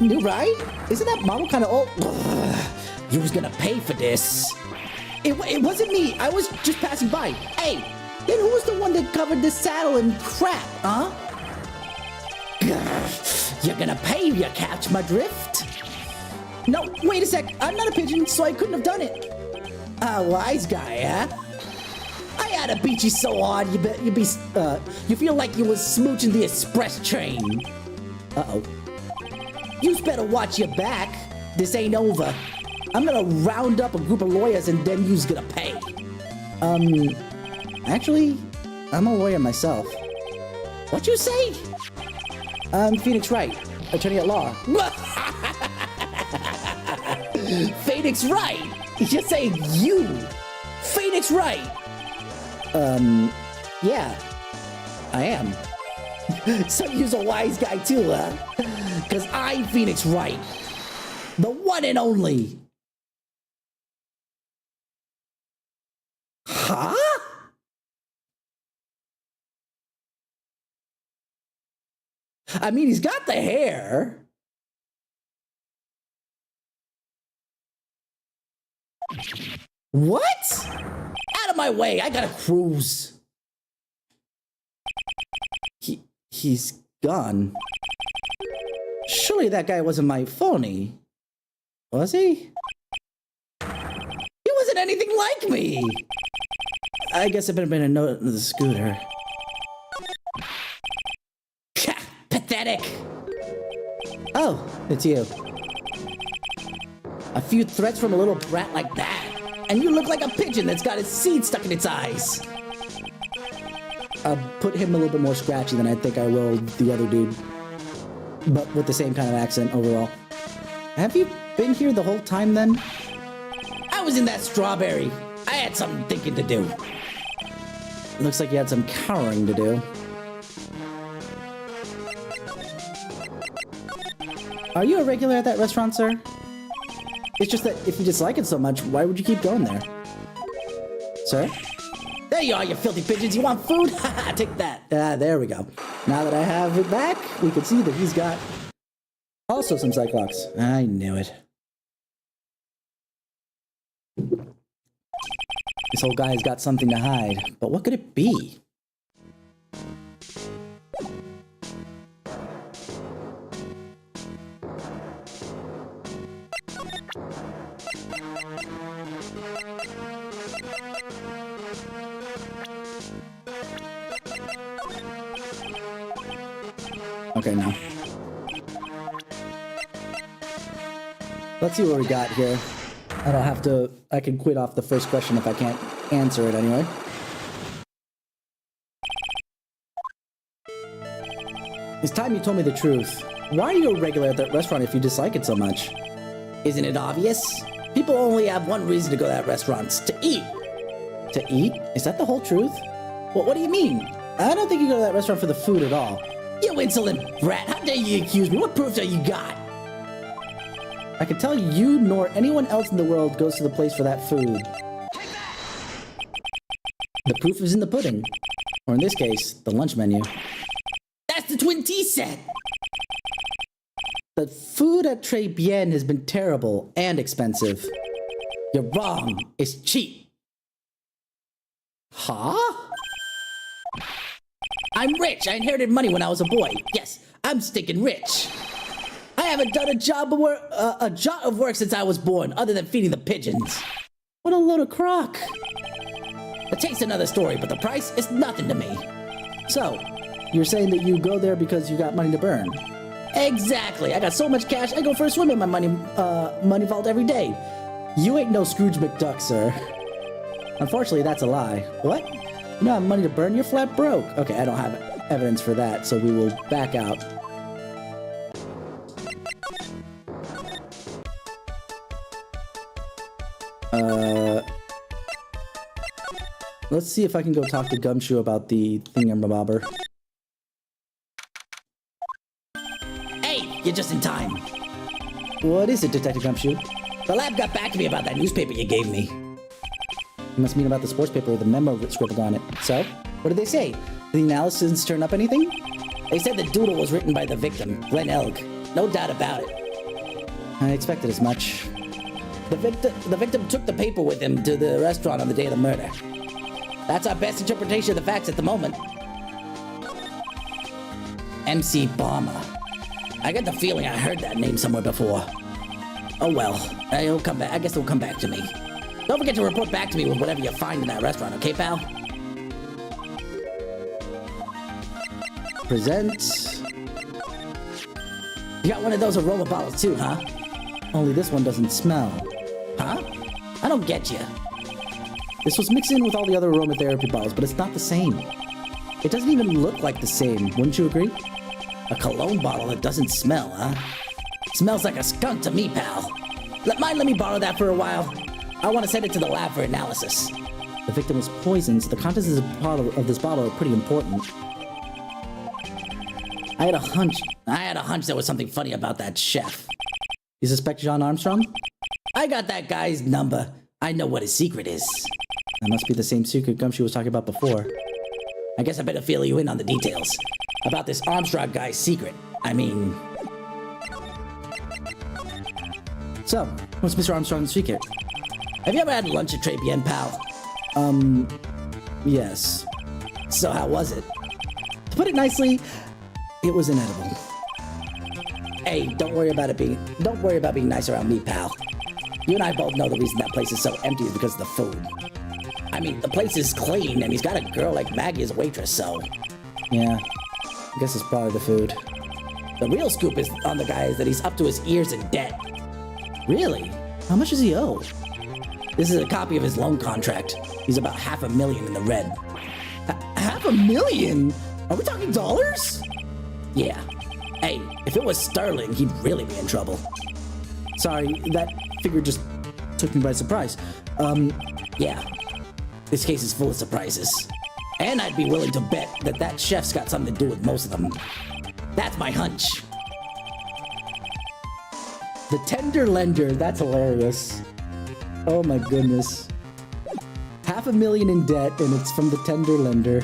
New ride? Isn't that model kind of old? You was gonna pay for this. It wasn't me. I was just passing by. Hey, then who was the one that covered this saddle in crap, huh? You're gonna pay, you catch my drift? No, wait a sec. I'm not a pigeon, so I couldn't have done it. Wise guy, huh? I had to beat you so hard, you feel like you was smooching the express train. Uh-oh. You better watch your back. This ain't over. I'm gonna round up a group of lawyers and then you's gonna pay. Actually, I'm a lawyer myself. What you say? Phoenix Wright, attorney at law. Phoenix Wright? You're saying you? Phoenix Wright? Yeah, I am. So you's a wise guy too, huh? Cause I'm Phoenix Wright. The one and only. Huh? I mean, he's got the hair. What? Out of my way, I gotta cruise. He's gone. Surely that guy wasn't my phony. Was he? He wasn't anything like me. I guess it better been a note on the scooter. Pathetic. Oh, it's you. A few threats from a little brat like that, and you look like a pigeon that's got its seed stuck in its eyes. I'll put him a little bit more scratchy than I think I will the other dude. But with the same kind of accent overall. Have you been here the whole time then? I was in that strawberry. I had some thinking to do. Looks like you had some cowering to do. Are you a regular at that restaurant, sir? It's just that if you dislike it so much, why would you keep going there? Sir? There you are, you filthy pigeons. You want food? Haha, take that. There we go. Now that I have it back, we can see that he's got also some Cyclops. I knew it. This whole guy's got something to hide, but what could it be? Okay, now. Let's see what we got here. I don't have to... I can quit off the first question if I can't answer it anyway. It's time you told me the truth. Why are you a regular at that restaurant if you dislike it so much? Isn't it obvious? People only have one reason to go to that restaurant, to eat. To eat? Is that the whole truth? Well, what do you mean? I don't think you go to that restaurant for the food at all. You insolent brat, how dare you accuse me? What proof do you got? I can tell you nor anyone else in the world goes to the place for that food. The proof is in the pudding. Or in this case, the lunch menu. That's the twin tea set. The food at Très Bien has been terrible and expensive. You're wrong. It's cheap. Huh? I'm rich. I inherited money when I was a boy. Yes, I'm stinking rich. I haven't done a jot of work since I was born, other than feeding the pigeons. What a load of crock. The taste's another story, but the price is nothing to me. So, you're saying that you go there because you got money to burn? Exactly. I got so much cash, I go for a swim in my money vault every day. You ain't no Scrooge McDuck, sir. Unfortunately, that's a lie. What? You don't have money to burn? You're flat broke. Okay, I don't have evidence for that, so we will back out. Let's see if I can go talk to Gumshoe about the thingamabobber. Hey, you're just in time. What is it, Detective Gumshoe? The lab got back to me about that newspaper you gave me. You must mean about the sports paper with the memo scribbled on it. So, what did they say? Did the analysis turn up anything? They said the doodle was written by the victim, Glenn Elg. No doubt about it. I expected as much. The victim took the paper with him to the restaurant on the day of the murder. That's our best interpretation of the facts at the moment. MC Bomber. I get the feeling I heard that name somewhere before. Oh well, it'll come back. I guess it'll come back to me. Don't forget to report back to me with whatever you find in that restaurant, okay, pal? Present. You got one of those aroma bottles too, huh? Only this one doesn't smell. Huh? I don't get you. This was mixed in with all the other aromatherapy bottles, but it's not the same. It doesn't even look like the same, wouldn't you agree? A cologne bottle that doesn't smell, huh? Smells like a skunk to me, pal. Let me borrow that for a while. I want to send it to the lab for analysis. The victim was poisoned, so the contents of this bottle are pretty important. I had a hunch there was something funny about that chef. You suspect John Armstrong? I got that guy's number. I know what his secret is. That must be the same secret Gumshoe was talking about before. I guess I better fill you in on the details. About this Armstrong guy's secret. I mean... So, what's Mr. Armstrong's secret? Have you ever had lunch at Trapian, pal? Yes. So how was it? To put it nicely, it was inedible. Hey, don't worry about being nice around me, pal. You and I both know the reason that place is so empty is because of the food. I mean, the place is clean, and he's got a girl like Maggie as a waitress, so... Yeah, I guess it's probably the food. The real scoop is on the guy is that he's up to his ears in debt. Really? How much does he owe? This is a copy of his loan contract. He's about $500,000 in the red. $500,000? Are we talking dollars? Yeah. Hey, if it was sterling, he'd really be in trouble. Sorry, that figure just took me by surprise. Yeah. This case is full of surprises. And I'd be willing to bet that that chef's got something to do with most of them. That's my hunch. The tender lender, that's hilarious. Oh my goodness. $500,000 in debt, and it's from the tender lender.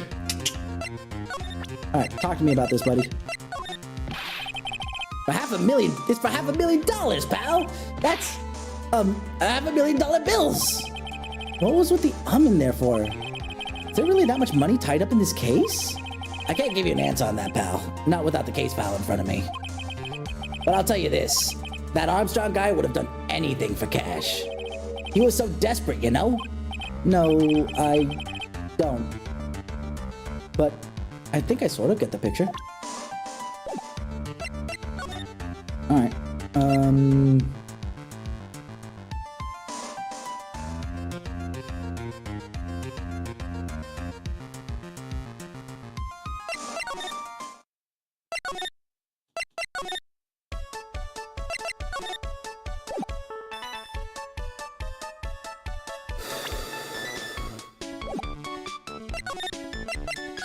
Alright, talk to me about this, buddy. For $500,000, it's for $500,000, pal. That's, $500,000 bills. What was with the in there for? Is there really that much money tied up in this case? I can't give you an answer on that, pal. Not without the case file in front of me. But I'll tell you this. That Armstrong guy would have done anything for cash. He was so desperate, you know? No, I don't. But I think I sort of get the picture. Alright,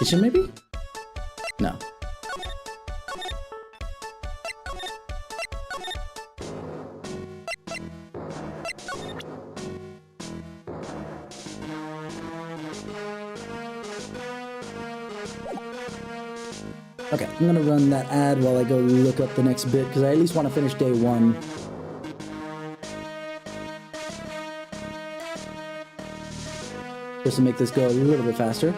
kitchen maybe? No. Okay, I'm gonna run that ad while I go look up the next bit, because I at least want to finish day one. Just to make this go a little bit faster.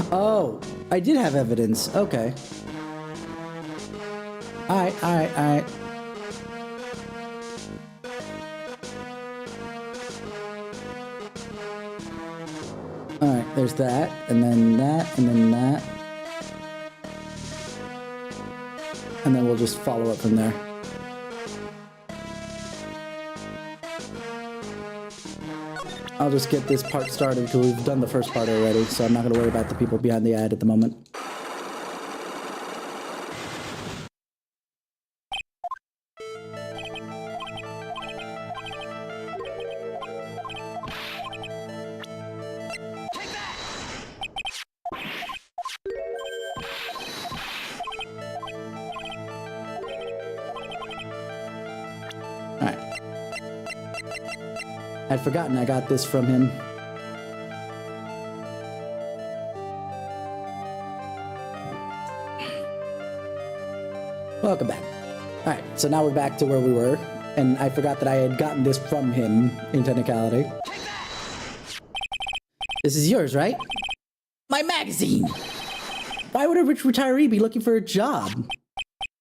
Oh, I did have evidence. Okay. Alright. Alright, there's that, and then that, and then that. And then we'll just follow up from there. I'll just get this part started because we've done the first part already, so I'm not going to worry about the people behind the ad at the moment. Alright. I'd forgotten I got this from him. Welcome back. Alright, so now we're back to where we were, and I forgot that I had gotten this from him in technicality. This is yours, right? My magazine. Why would a rich retiree be looking for a job?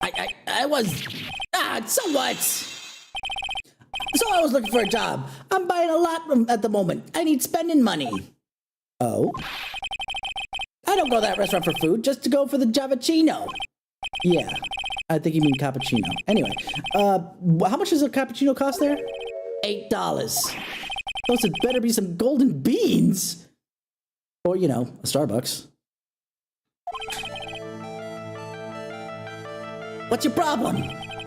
I was... so what? So I was looking for a job. I'm buying a lot at the moment. I need spending money. Oh? I don't go to that restaurant for food, just to go for the Javachino. Yeah. I think you mean cappuccino. Anyway, how much does a cappuccino cost there? $8. Those had better be some golden beans! Or, you know, a Starbucks. What's your problem?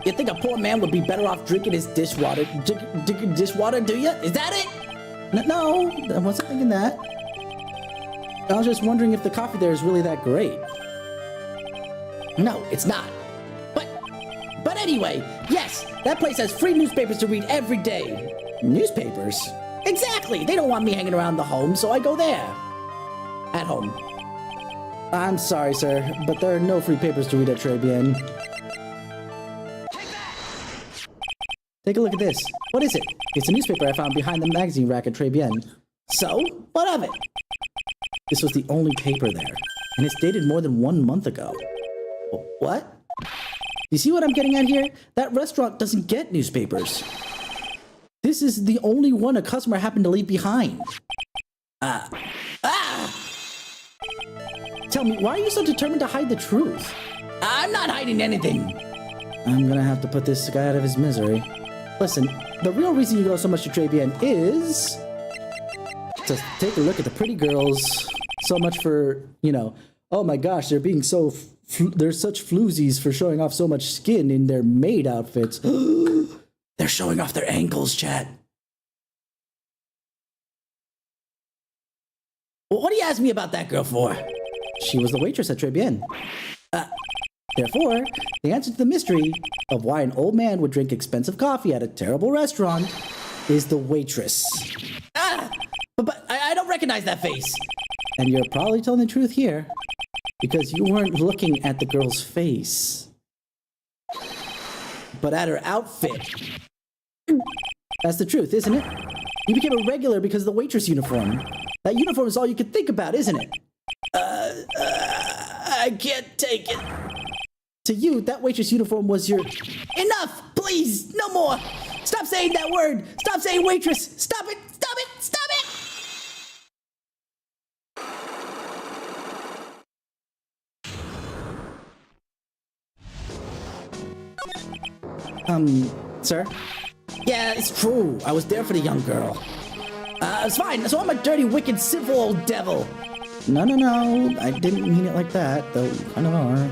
You think a poor man would be better off drinking his dishwater, dishwater, do you? Is that it? No, I wasn't thinking that. I was just wondering if the coffee there is really that great. No, it's not. But anyway, yes, that place has free newspapers to read every day. Newspapers? Exactly. They don't want me hanging around the home, so I go there. At home. I'm sorry, sir, but there are no free papers to read at Très Bien. Take a look at this. What is it? It's a newspaper I found behind the magazine rack at Très Bien. So, what of it? This was the only paper there, and it's dated more than 1 month ago. What? You see what I'm getting at here? That restaurant doesn't get newspapers. This is the only one a customer happened to leave behind. Tell me, why are you so determined to hide the truth? I'm not hiding anything. I'm gonna have to put this guy out of his misery. Listen, the real reason you go so much to Très Bien is to take a look at the pretty girls. So much for, you know, oh my gosh, they're being so... they're such floozies for showing off so much skin in their maid outfits. They're showing off their ankles, chat. Well, what do you ask me about that girl for? She was the waitress at Très Bien. Therefore, the answer to the mystery of why an old man would drink expensive coffee at a terrible restaurant is the waitress. But I don't recognize that face. And you're probably telling the truth here, because you weren't looking at the girl's face, but at her outfit. That's the truth, isn't it? You became a regular because of the waitress uniform. That uniform is all you could think about, isn't it? I can't take it. To you, that waitress uniform was your... Enough! Please! No more! Stop saying that word! Stop saying waitress! Stop it! Stop it! Stop it! Sir? Yeah, it's true. I was there for the young girl. It's fine. So I'm a dirty, wicked, sinful old devil. No. I didn't mean it like that, though you kind of are.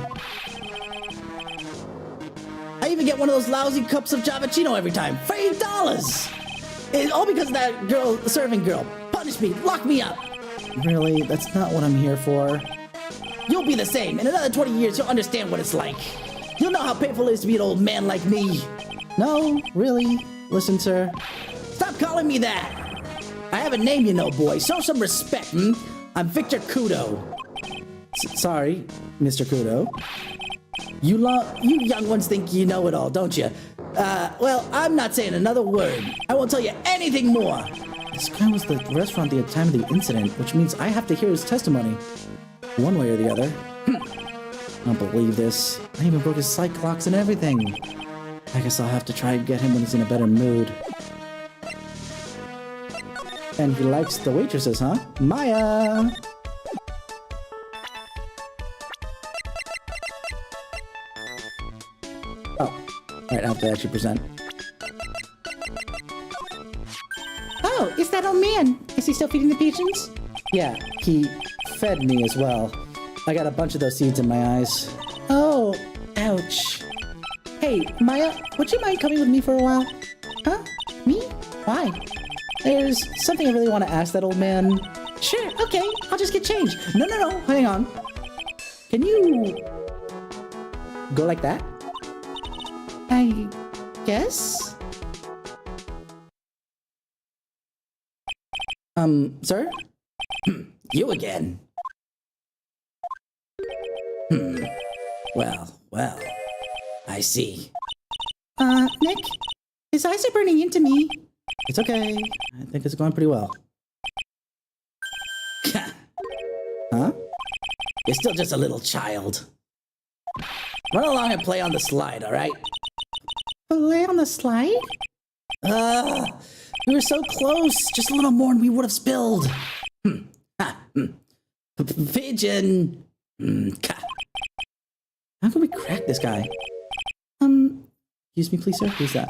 I even get one of those lousy cups of Javachino every time for $8. It's all because of that girl, the serving girl. Punish me. Lock me up. Really? That's not what I'm here for. You'll be the same. In another 20 years, you'll understand what it's like. You'll know how painful it is to be an old man like me. No, really. Listen, sir. Stop calling me that. I have a name, you know, boy. Show some respect, I'm Victor Kudo. Sorry, Mr. Kudo. You young ones think you know it all, don't you? Well, I'm not saying another word. I won't tell you anything more. This guy was the restaurant the time of the incident, which means I have to hear his testimony. One way or the other. I don't believe this. I even broke his psych locks and everything. I guess I'll have to try and get him when he's in a better mood. And he likes the waitresses, huh? Maya! Oh, right, I have to actually present. Oh, is that that old man? Is he still feeding the pigeons? Yeah, he fed me as well. I got a bunch of those seeds in my eyes. Oh, ouch. Hey, Maya, would you mind coming with me for a while? Huh? Me? Why? There's something I really want to ask that old man. Sure, okay, I'll just get changed. No, hang on. Can you go like that? I guess? Sir? You again. Well, I see. Nick? His eyes are burning into me. It's okay. I think it's going pretty well. Huh? You're still just a little child. Run along and play on the slide, all right? Play on the slide? We were so close. Just a little more and we would have spilled. Pigeon. How can we crack this guy? Excuse me, please, sir? Who's that?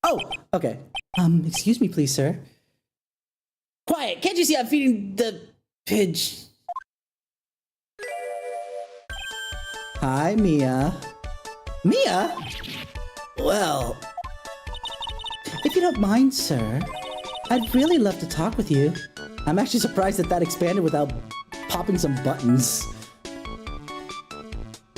Oh, okay. Excuse me, please, sir. Quiet. Can't you see I'm feeding the pigeon? Hi, Mia. Mia? Well, If you don't mind, sir, I'd really love to talk with you. I'm actually surprised that expanded without popping some buttons.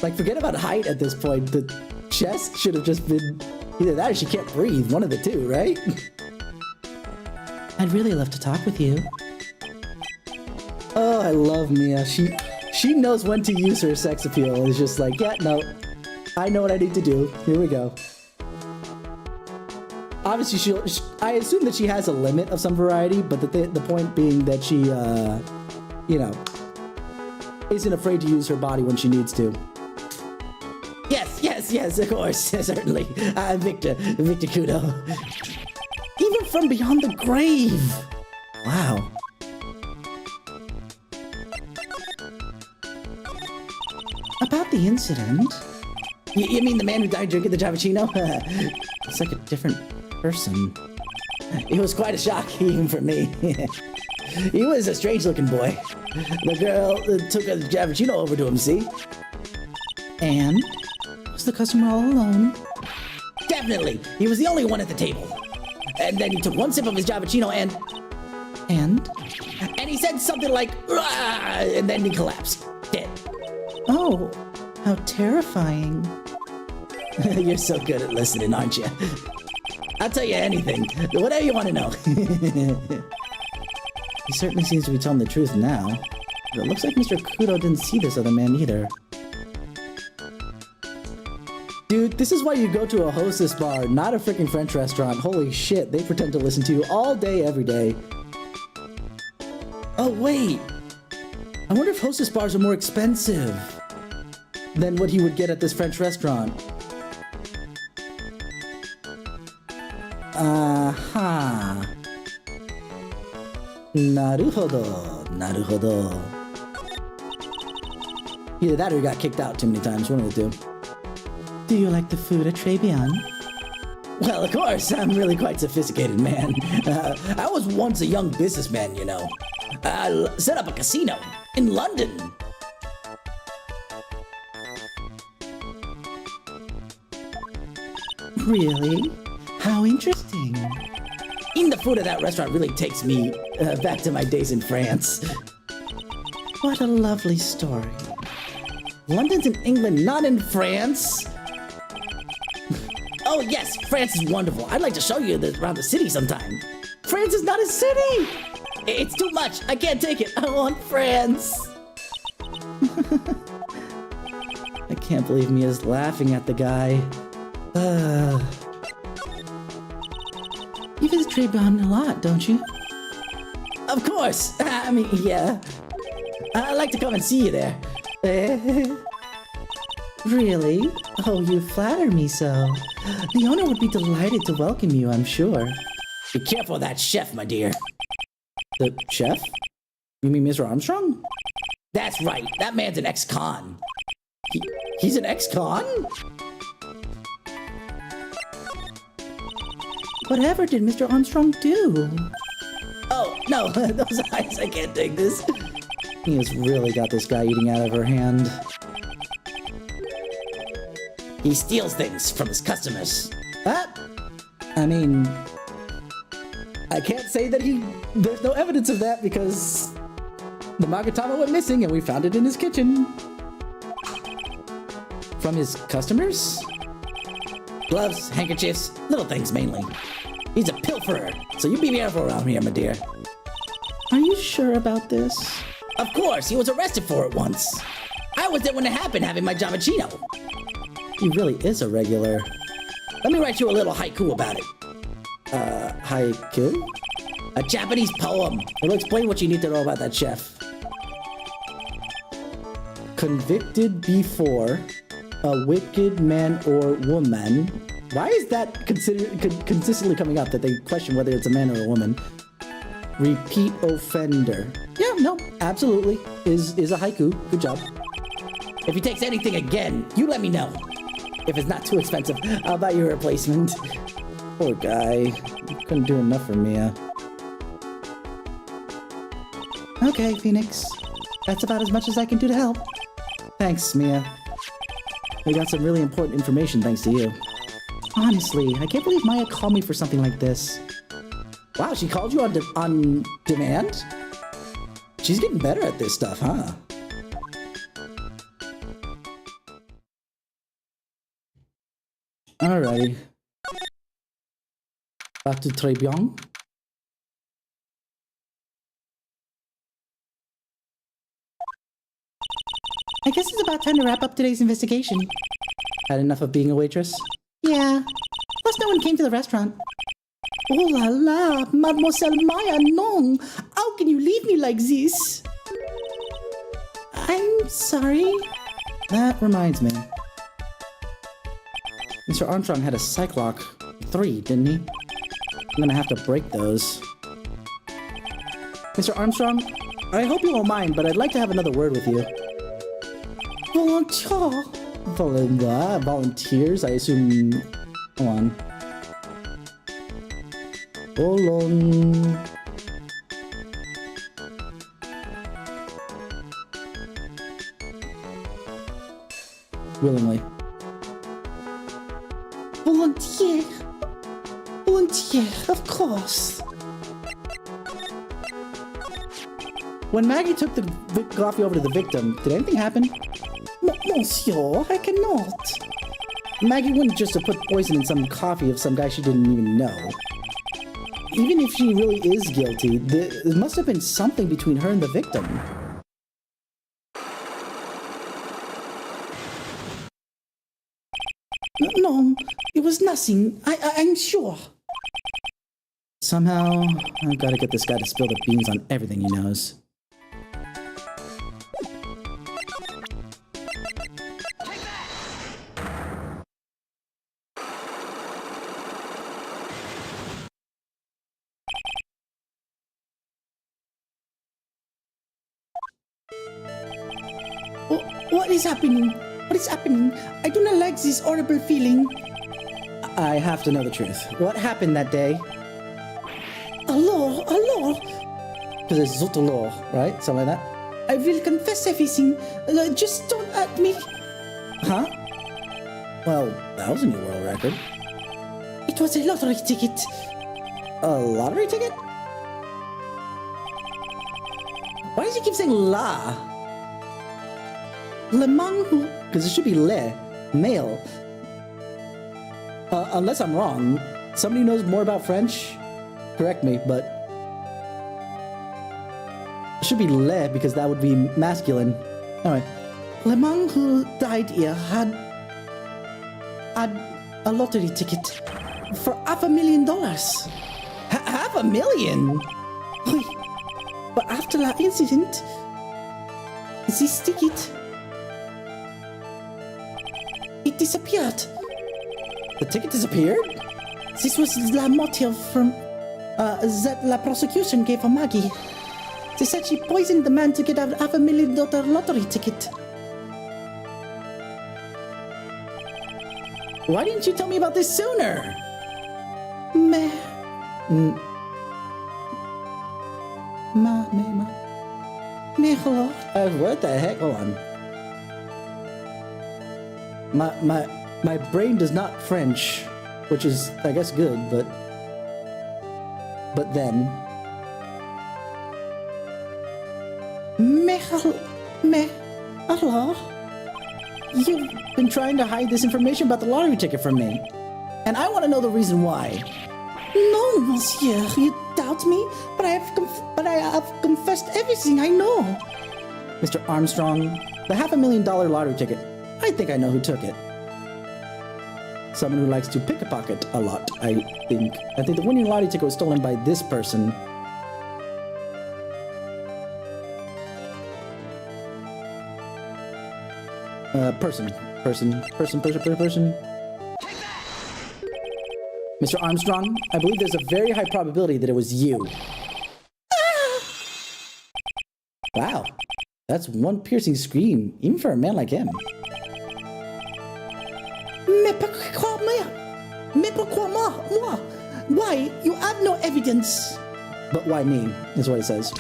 Like, forget about height at this point. The chest should have just been either that or she can't breathe. One of the two, right? I'd really love to talk with you. Oh, I love Mia. She knows when to use her sex appeal. It's just like, yeah, no, I know what I need to do. Here we go. Obviously, I assume that she has a limit of some variety, but the point being that she, you know, isn't afraid to use her body when she needs to. yes, of course, certainly. I'm Victor Kudo. Even from beyond the grave. Wow. About the incident. You mean the man who died drinking the Javicino? It's like a different person. It was quite a shock, even for me. He was a strange-looking boy. The girl took a Javicino over to him, see? And? Was the customer all alone? Definitely. He was the only one at the table. And then he took one sip of his Javicino and he said something like, "Rah!" And then he collapsed. Dead. Oh, how terrifying. You're so good at listening, aren't you? I'll tell you anything. Whatever you want to know. He certainly seems to be telling the truth now. But it looks like Mr. Kudo didn't see this other man either. Dude, this is why you go to a hostess bar, not a freaking French restaurant. Holy shit, they pretend to listen to you all day, every day. Oh, wait. I wonder if hostess bars are more expensive than what he would get at this French restaurant. Aha. Naruhodo. Naruhodo. Either that or he got kicked out too many times, one of the two. Do you like the food at Trebian? Well, of course, I'm really quite sophisticated, man. I was once a young businessman, you know. I set up a casino in London. Really? How interesting. Eating the food at that restaurant really takes me back to my days in France. What a lovely story. London's in England, not in France. Oh yes, France is wonderful. I'd like to show you around the city sometime. France is not a city! It's too much. I can't take it. I want France. I can't believe Mia's laughing at the guy. You visit Trebian a lot, don't you? Of course. I mean, yeah. I'd like to come and see you there. Really? Oh, you flatter me so. The owner would be delighted to welcome you, I'm sure. Be careful of that chef, my dear. The chef? You mean Mr. Armstrong? That's right. That man's an ex-con. He's an ex-con? Whatever did Mr. Armstrong do? Oh, no, those eyes, I can't take this. Mia's really got this guy eating out of her hand. He steals things from his customers. I mean, I can't say that there's no evidence of that because the Magatama went missing and we found it in his kitchen. From his customers? Gloves, handkerchiefs, little things mainly. He's a pilferer, so you be careful around here, my dear. Are you sure about this? Of course, he was arrested for it once. I was there when it happened, having my Jamachino. He really is a regular. Let me write you a little haiku about it. Haiku? A Japanese poem. It'll explain what you need to know about that chef. Convicted before a wicked man or woman. Why is that consistently coming up that they question whether it's a man or a woman? Repeat offender. Yeah, no, absolutely. Is a haiku. Good job. If he takes anything again, you let me know. If it's not too expensive, I'll buy you a replacement. Poor guy. Couldn't do enough for Mia. Okay, Phoenix. That's about as much as I can do to help. Thanks, Mia. We got some really important information thanks to you. Honestly, I can't believe Maya called me for something like this. Wow, she called you on demand? She's getting better at this stuff, huh? Alrighty. Back to très bien. I guess it's about time to wrap up today's investigation. Had enough of being a waitress? Yeah. Plus, no one came to the restaurant. Oh la la, Mademoiselle Maya, no. How can you leave me like this? I'm sorry. That reminds me. Mr. Armstrong had a Cyclock 3, didn't he? I'm gonna have to break those. Mr. Armstrong, I hope you won't mind, but I'd like to have another word with you. Volunteer. Volunteers, I assume. Hold on. Willingly. Volunteer. Volunteer, of course. When Maggie took the coffee over to the victim, did anything happen? Monsieur, I cannot. Maggie wouldn't just have put poison in some coffee of some guy she didn't even know. Even if she really is guilty, there must have been something between her and the victim. No, it was nothing. I'm sure. Somehow, I've got to get this guy to spill the beans on everything he knows. What is happening? What is happening? I do not like this horrible feeling. I have to know the truth. What happened that day? Alors. Because it's Zutolor, right? Something like that? I will confess everything. Just don't hurt me. Huh? Well, that was a new world record. It was a lottery ticket. A lottery ticket? Why does he keep saying la? Le man who... Because it should be le, male. Unless I'm wrong. Somebody who knows more about French? Correct me, but... It should be le, because that would be masculine. Alright. Le man who died here had a lottery ticket for $500,000. $500,000? Oui. But after that incident, this ticket... it disappeared. The ticket disappeared? This was the motive from that la prosecution gave for Maggie. They said she poisoned the man to get a $500,000 lottery ticket. Why didn't you tell me about this sooner? Meh. what the heck? Hold on. My brain does not French, which is, I guess, good, but then. Alors, You've been trying to hide this information about the lottery ticket from me, and I want to know the reason why. no, monsieur, you doubt me, but I have confessed everything I know. Mr. Armstrong, the $500,000 lottery ticket. I think I know who took it. Someone who likes to pickpocket a lot, I think. I think the winning lottery ticket was stolen by this person. Person. Mr. Armstrong, I believe there's a very high probability that it was you. Wow, that's one piercing scream, even for a man like him. Mais pourquoi moi? Why? You have no evidence. But why me, is what it says.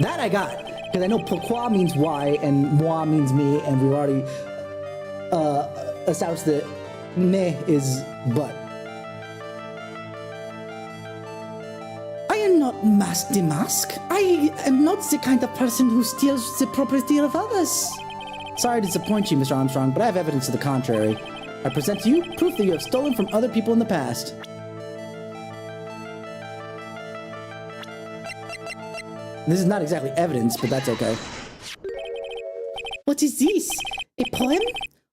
That I got, because I know pourquoi means why, and moi means me, and we've already established that ne is but. I am not mask the mask. I am not the kind of person who steals the property of others. Sorry to disappoint you, Mr. Armstrong, but I have evidence to the contrary. I present to you proof that you have stolen from other people in the past. This is not exactly evidence, but that's okay. What is this? A poem?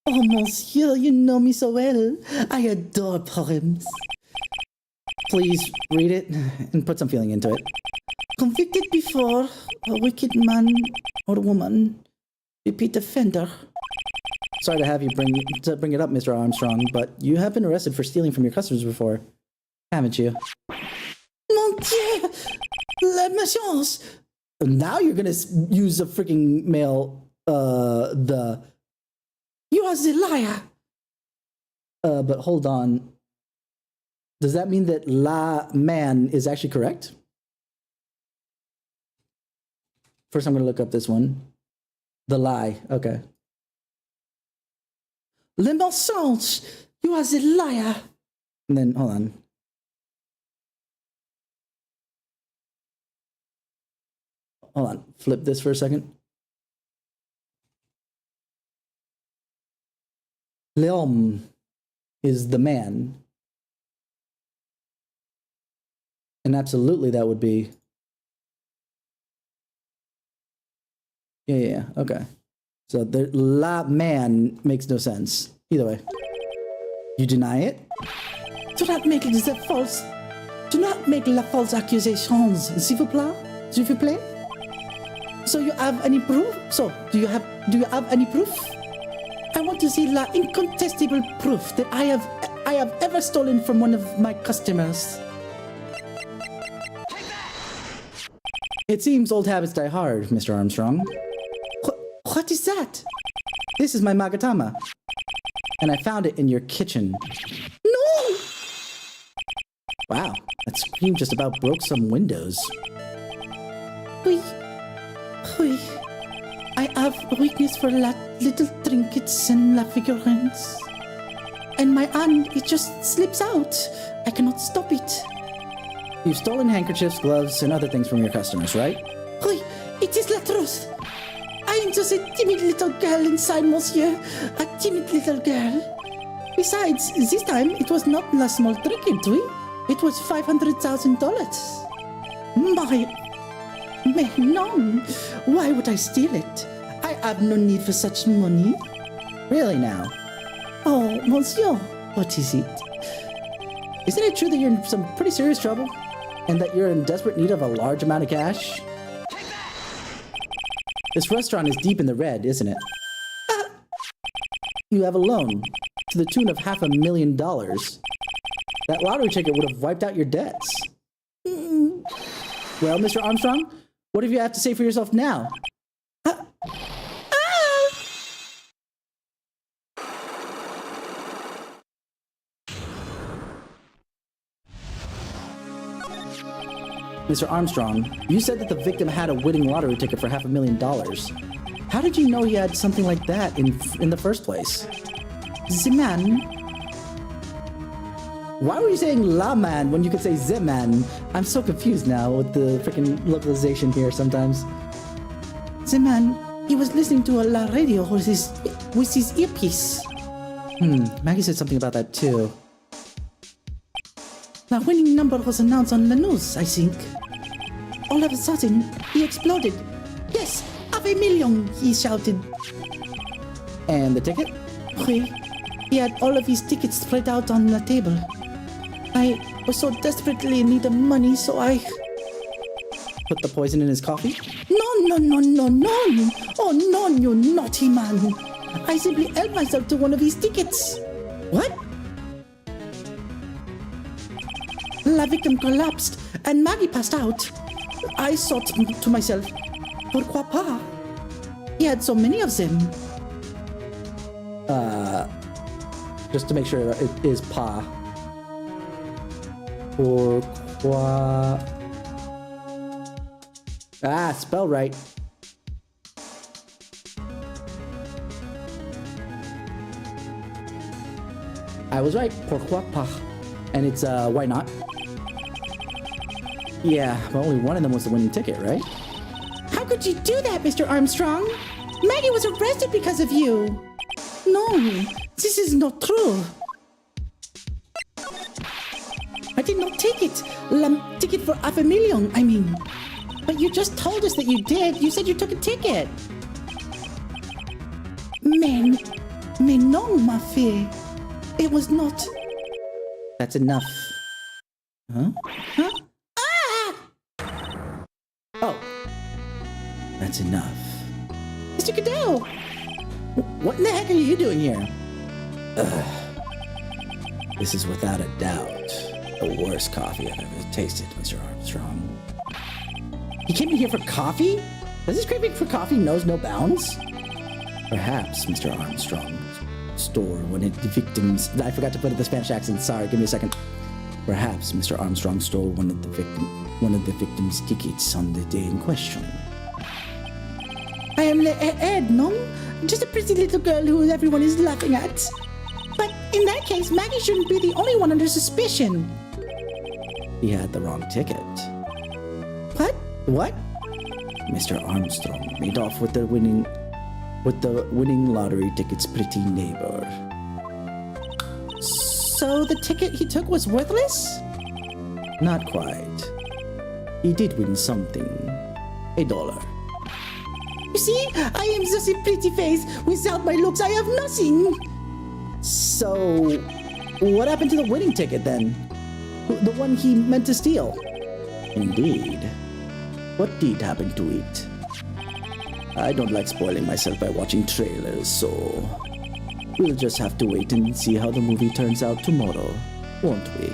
Oh, monsieur, you know me so well. I adore poems. Please read it and put some feeling into it. Convicted before, a wicked man or woman, repeat offender. Sorry to have you bring it up, Mr. Armstrong, but you have been arrested for stealing from your customers before, haven't you? Mon Dieu! La méchance! Now you're gonna use the freaking male, You are the liar! But hold on. Does that mean that la man is actually correct? First, I'm gonna look up this one. The lie, okay. Le mensonge! You are the liar! And then, hold on. Hold on, flip this for a second. L'homme is the man. And absolutely that would be... Yeah, okay. So the la man makes no sense. Either way. You deny it? Do not make the false... Do not make la false accusations, s'il vous plaît? S'il vous plaît? So you have any proof? Do you have any proof? I want to see la incontestable proof that I have ever stolen from one of my customers. It seems old habits die hard, Mr. Armstrong. What is that? This is my magatama. And I found it in your kitchen. No! Wow, that scream just about broke some windows. Oui. I have a weakness for little trinkets and la figurines. And my hand, it just slips out. I cannot stop it. You've stolen handkerchiefs, gloves, and other things from your customers, right? Oui, it is la truth. I am just a timid little girl inside, monsieur. A timid little girl. Besides, this time, it was not la small trinket, oui? It was $500,000. Mais non! Why would I steal it? I have no need for such money. Really now? Oh, monsieur, what is it? Isn't it true that you're in some pretty serious trouble? And that you're in desperate need of a large amount of cash? This restaurant is deep in the red, isn't it? You have a loan to the tune of $500,000. That lottery ticket would have wiped out your debts. Well, Mr. Armstrong, what do you have to say for yourself now? Mr. Armstrong, you said that the victim had a winning lottery ticket for $500,000. How did you know he had something like that in the first place? The man. Why were you saying La Man when you could say Zip Man? I'm so confused now with the freaking localization here sometimes. The man, he was listening to a la radio with his earpiece. Maggie said something about that too. The winning number was announced on the news, I think. All of a sudden, he exploded. Yes, $500,000, he shouted. And the ticket? Oui. He had all of his tickets spread out on the table. I was so desperately in need of money, so I... Put the poison in his coffee? No. Oh, no, you naughty man. I simply helped myself to one of his tickets. What? La victim collapsed, and Maggie passed out. I thought to myself, pourquoi pas? He had so many of them. Just to make sure it is Pa. Pourquoi? Spell right. I was right. Pourquoi pas? And it's why not? Yeah, but only one of them was the winning ticket, right? How could you do that, Mr. Armstrong? Maggie was arrested because of you. No, this is not true. I did not take it. Ticket for $500,000, I mean. But you just told us that you did. You said you took a ticket. Mais non, ma fille. It was not. That's enough. Huh? Ah! Oh. That's enough. Mr. Goodell! What in the heck are you doing here? This is without a doubt the worst coffee I've ever tasted, Mr. Armstrong. You came in here for coffee? Does this craving for coffee knows no bounds? Perhaps Mr. Armstrong stole one of the victims. I forgot to put it in the Spanish accent. Sorry, give me a second. Perhaps Mr. Armstrong stole one of the victim's tickets on the day in question. I am Ed, no? Just a pretty little girl who everyone is laughing at. But in that case, Maggie shouldn't be the only one under suspicion. He had the wrong ticket. What? What? Mr. Armstrong made off with the winning lottery ticket's pretty neighbor. So the ticket he took was worthless? Not quite. He did win something. $1. You see, I am just a pretty face. Without my looks, I have nothing. So, what happened to the winning ticket then? The one he meant to steal? Indeed. What did happen to it? I don't like spoiling myself by watching trailers, so we'll just have to wait and see how the movie turns out tomorrow, won't we?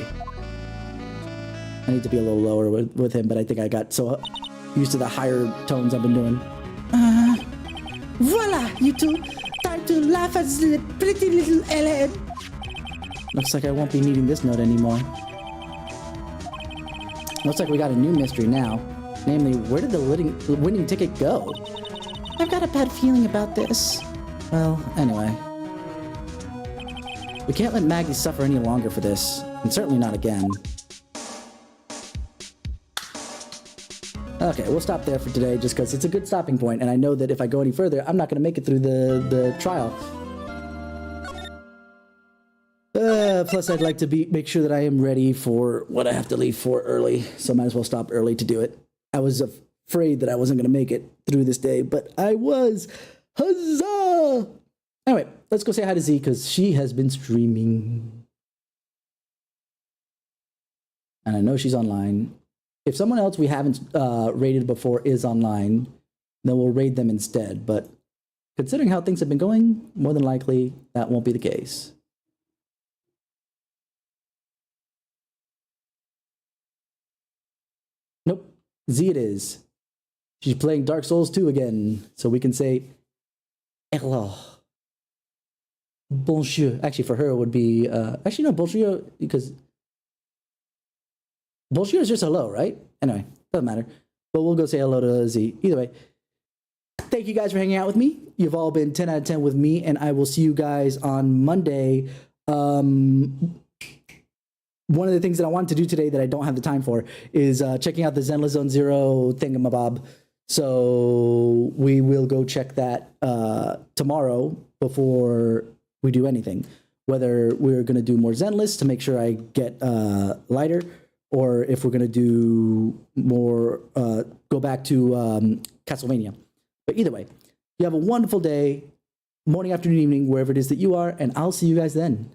I need to be a little lower with him, but I think I got so used to the higher tones I've been doing. Voila, you two. Time to laugh at the pretty little Ellen. Looks like I won't be needing this note anymore. Looks like we got a new mystery now. Namely, where did the winning ticket go? I've got a bad feeling about this. Well, anyway. We can't let Maggie suffer any longer for this, and certainly not again. Okay, we'll stop there for today just because it's a good stopping point, and I know that if I go any further, I'm not going to make it through the trial. Plus, I'd like to make sure that I am ready for what I have to leave for early, so I might as well stop early to do it. I was afraid that I wasn't going to make it through this day, but I was. Huzzah! Anyway, let's go say hi to Z because she has been streaming. And I know she's online. If someone else we haven't raided before is online, then we'll raid them instead. But considering how things have been going, more than likely that won't be the case. Nope, Z it is. She's playing Dark Souls 2 again, so we can say hello. Bonjour. Actually, for her it would be actually no, bonjour, because bonjour is just hello, right? Anyway, doesn't matter. But we'll go say hello to Z. Either way, thank you guys for hanging out with me. You've all been 10 out of 10 with me, and I will see you guys on Monday. One of the things that I wanted to do today that I don't have the time for is checking out the Zenless Zone Zero thingamabob. So we will go check that tomorrow before we do anything. Whether we're going to do more Zenless to make sure I get lighter, or if we're going to do more, go back to Castlevania. But either way, you have a wonderful day, morning, afternoon, evening, wherever it is that you are, and I'll see you guys then.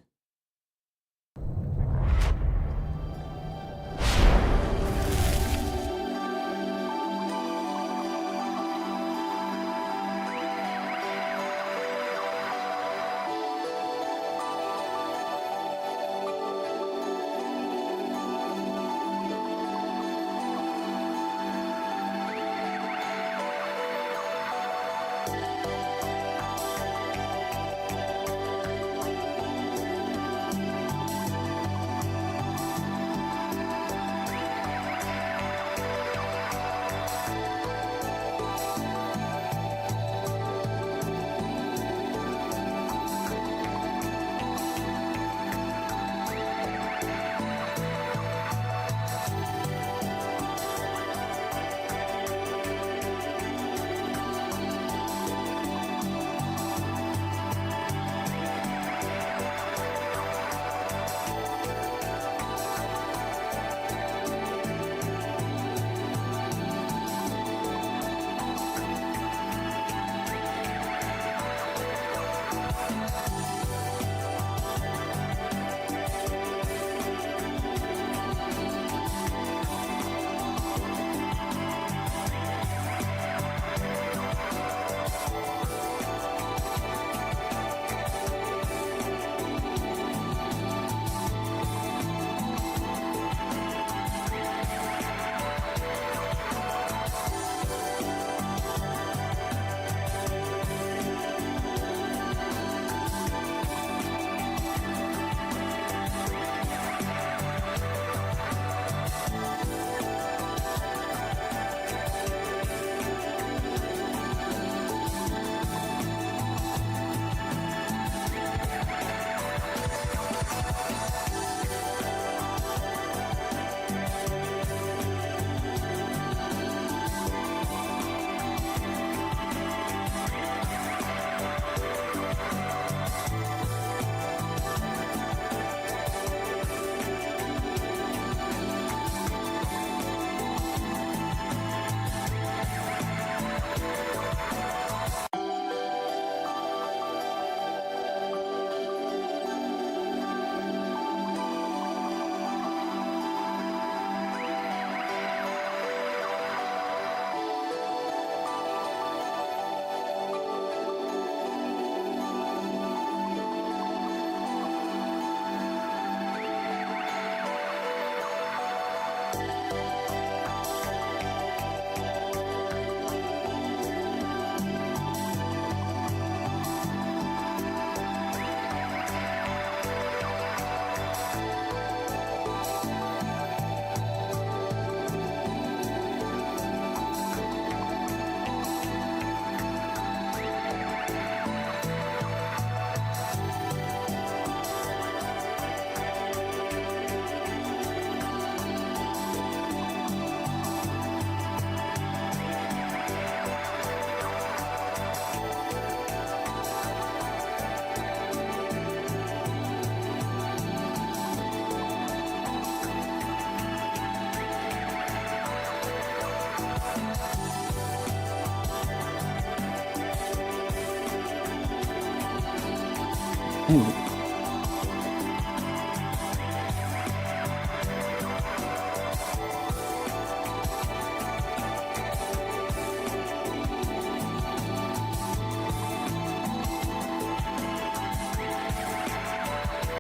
Anyway.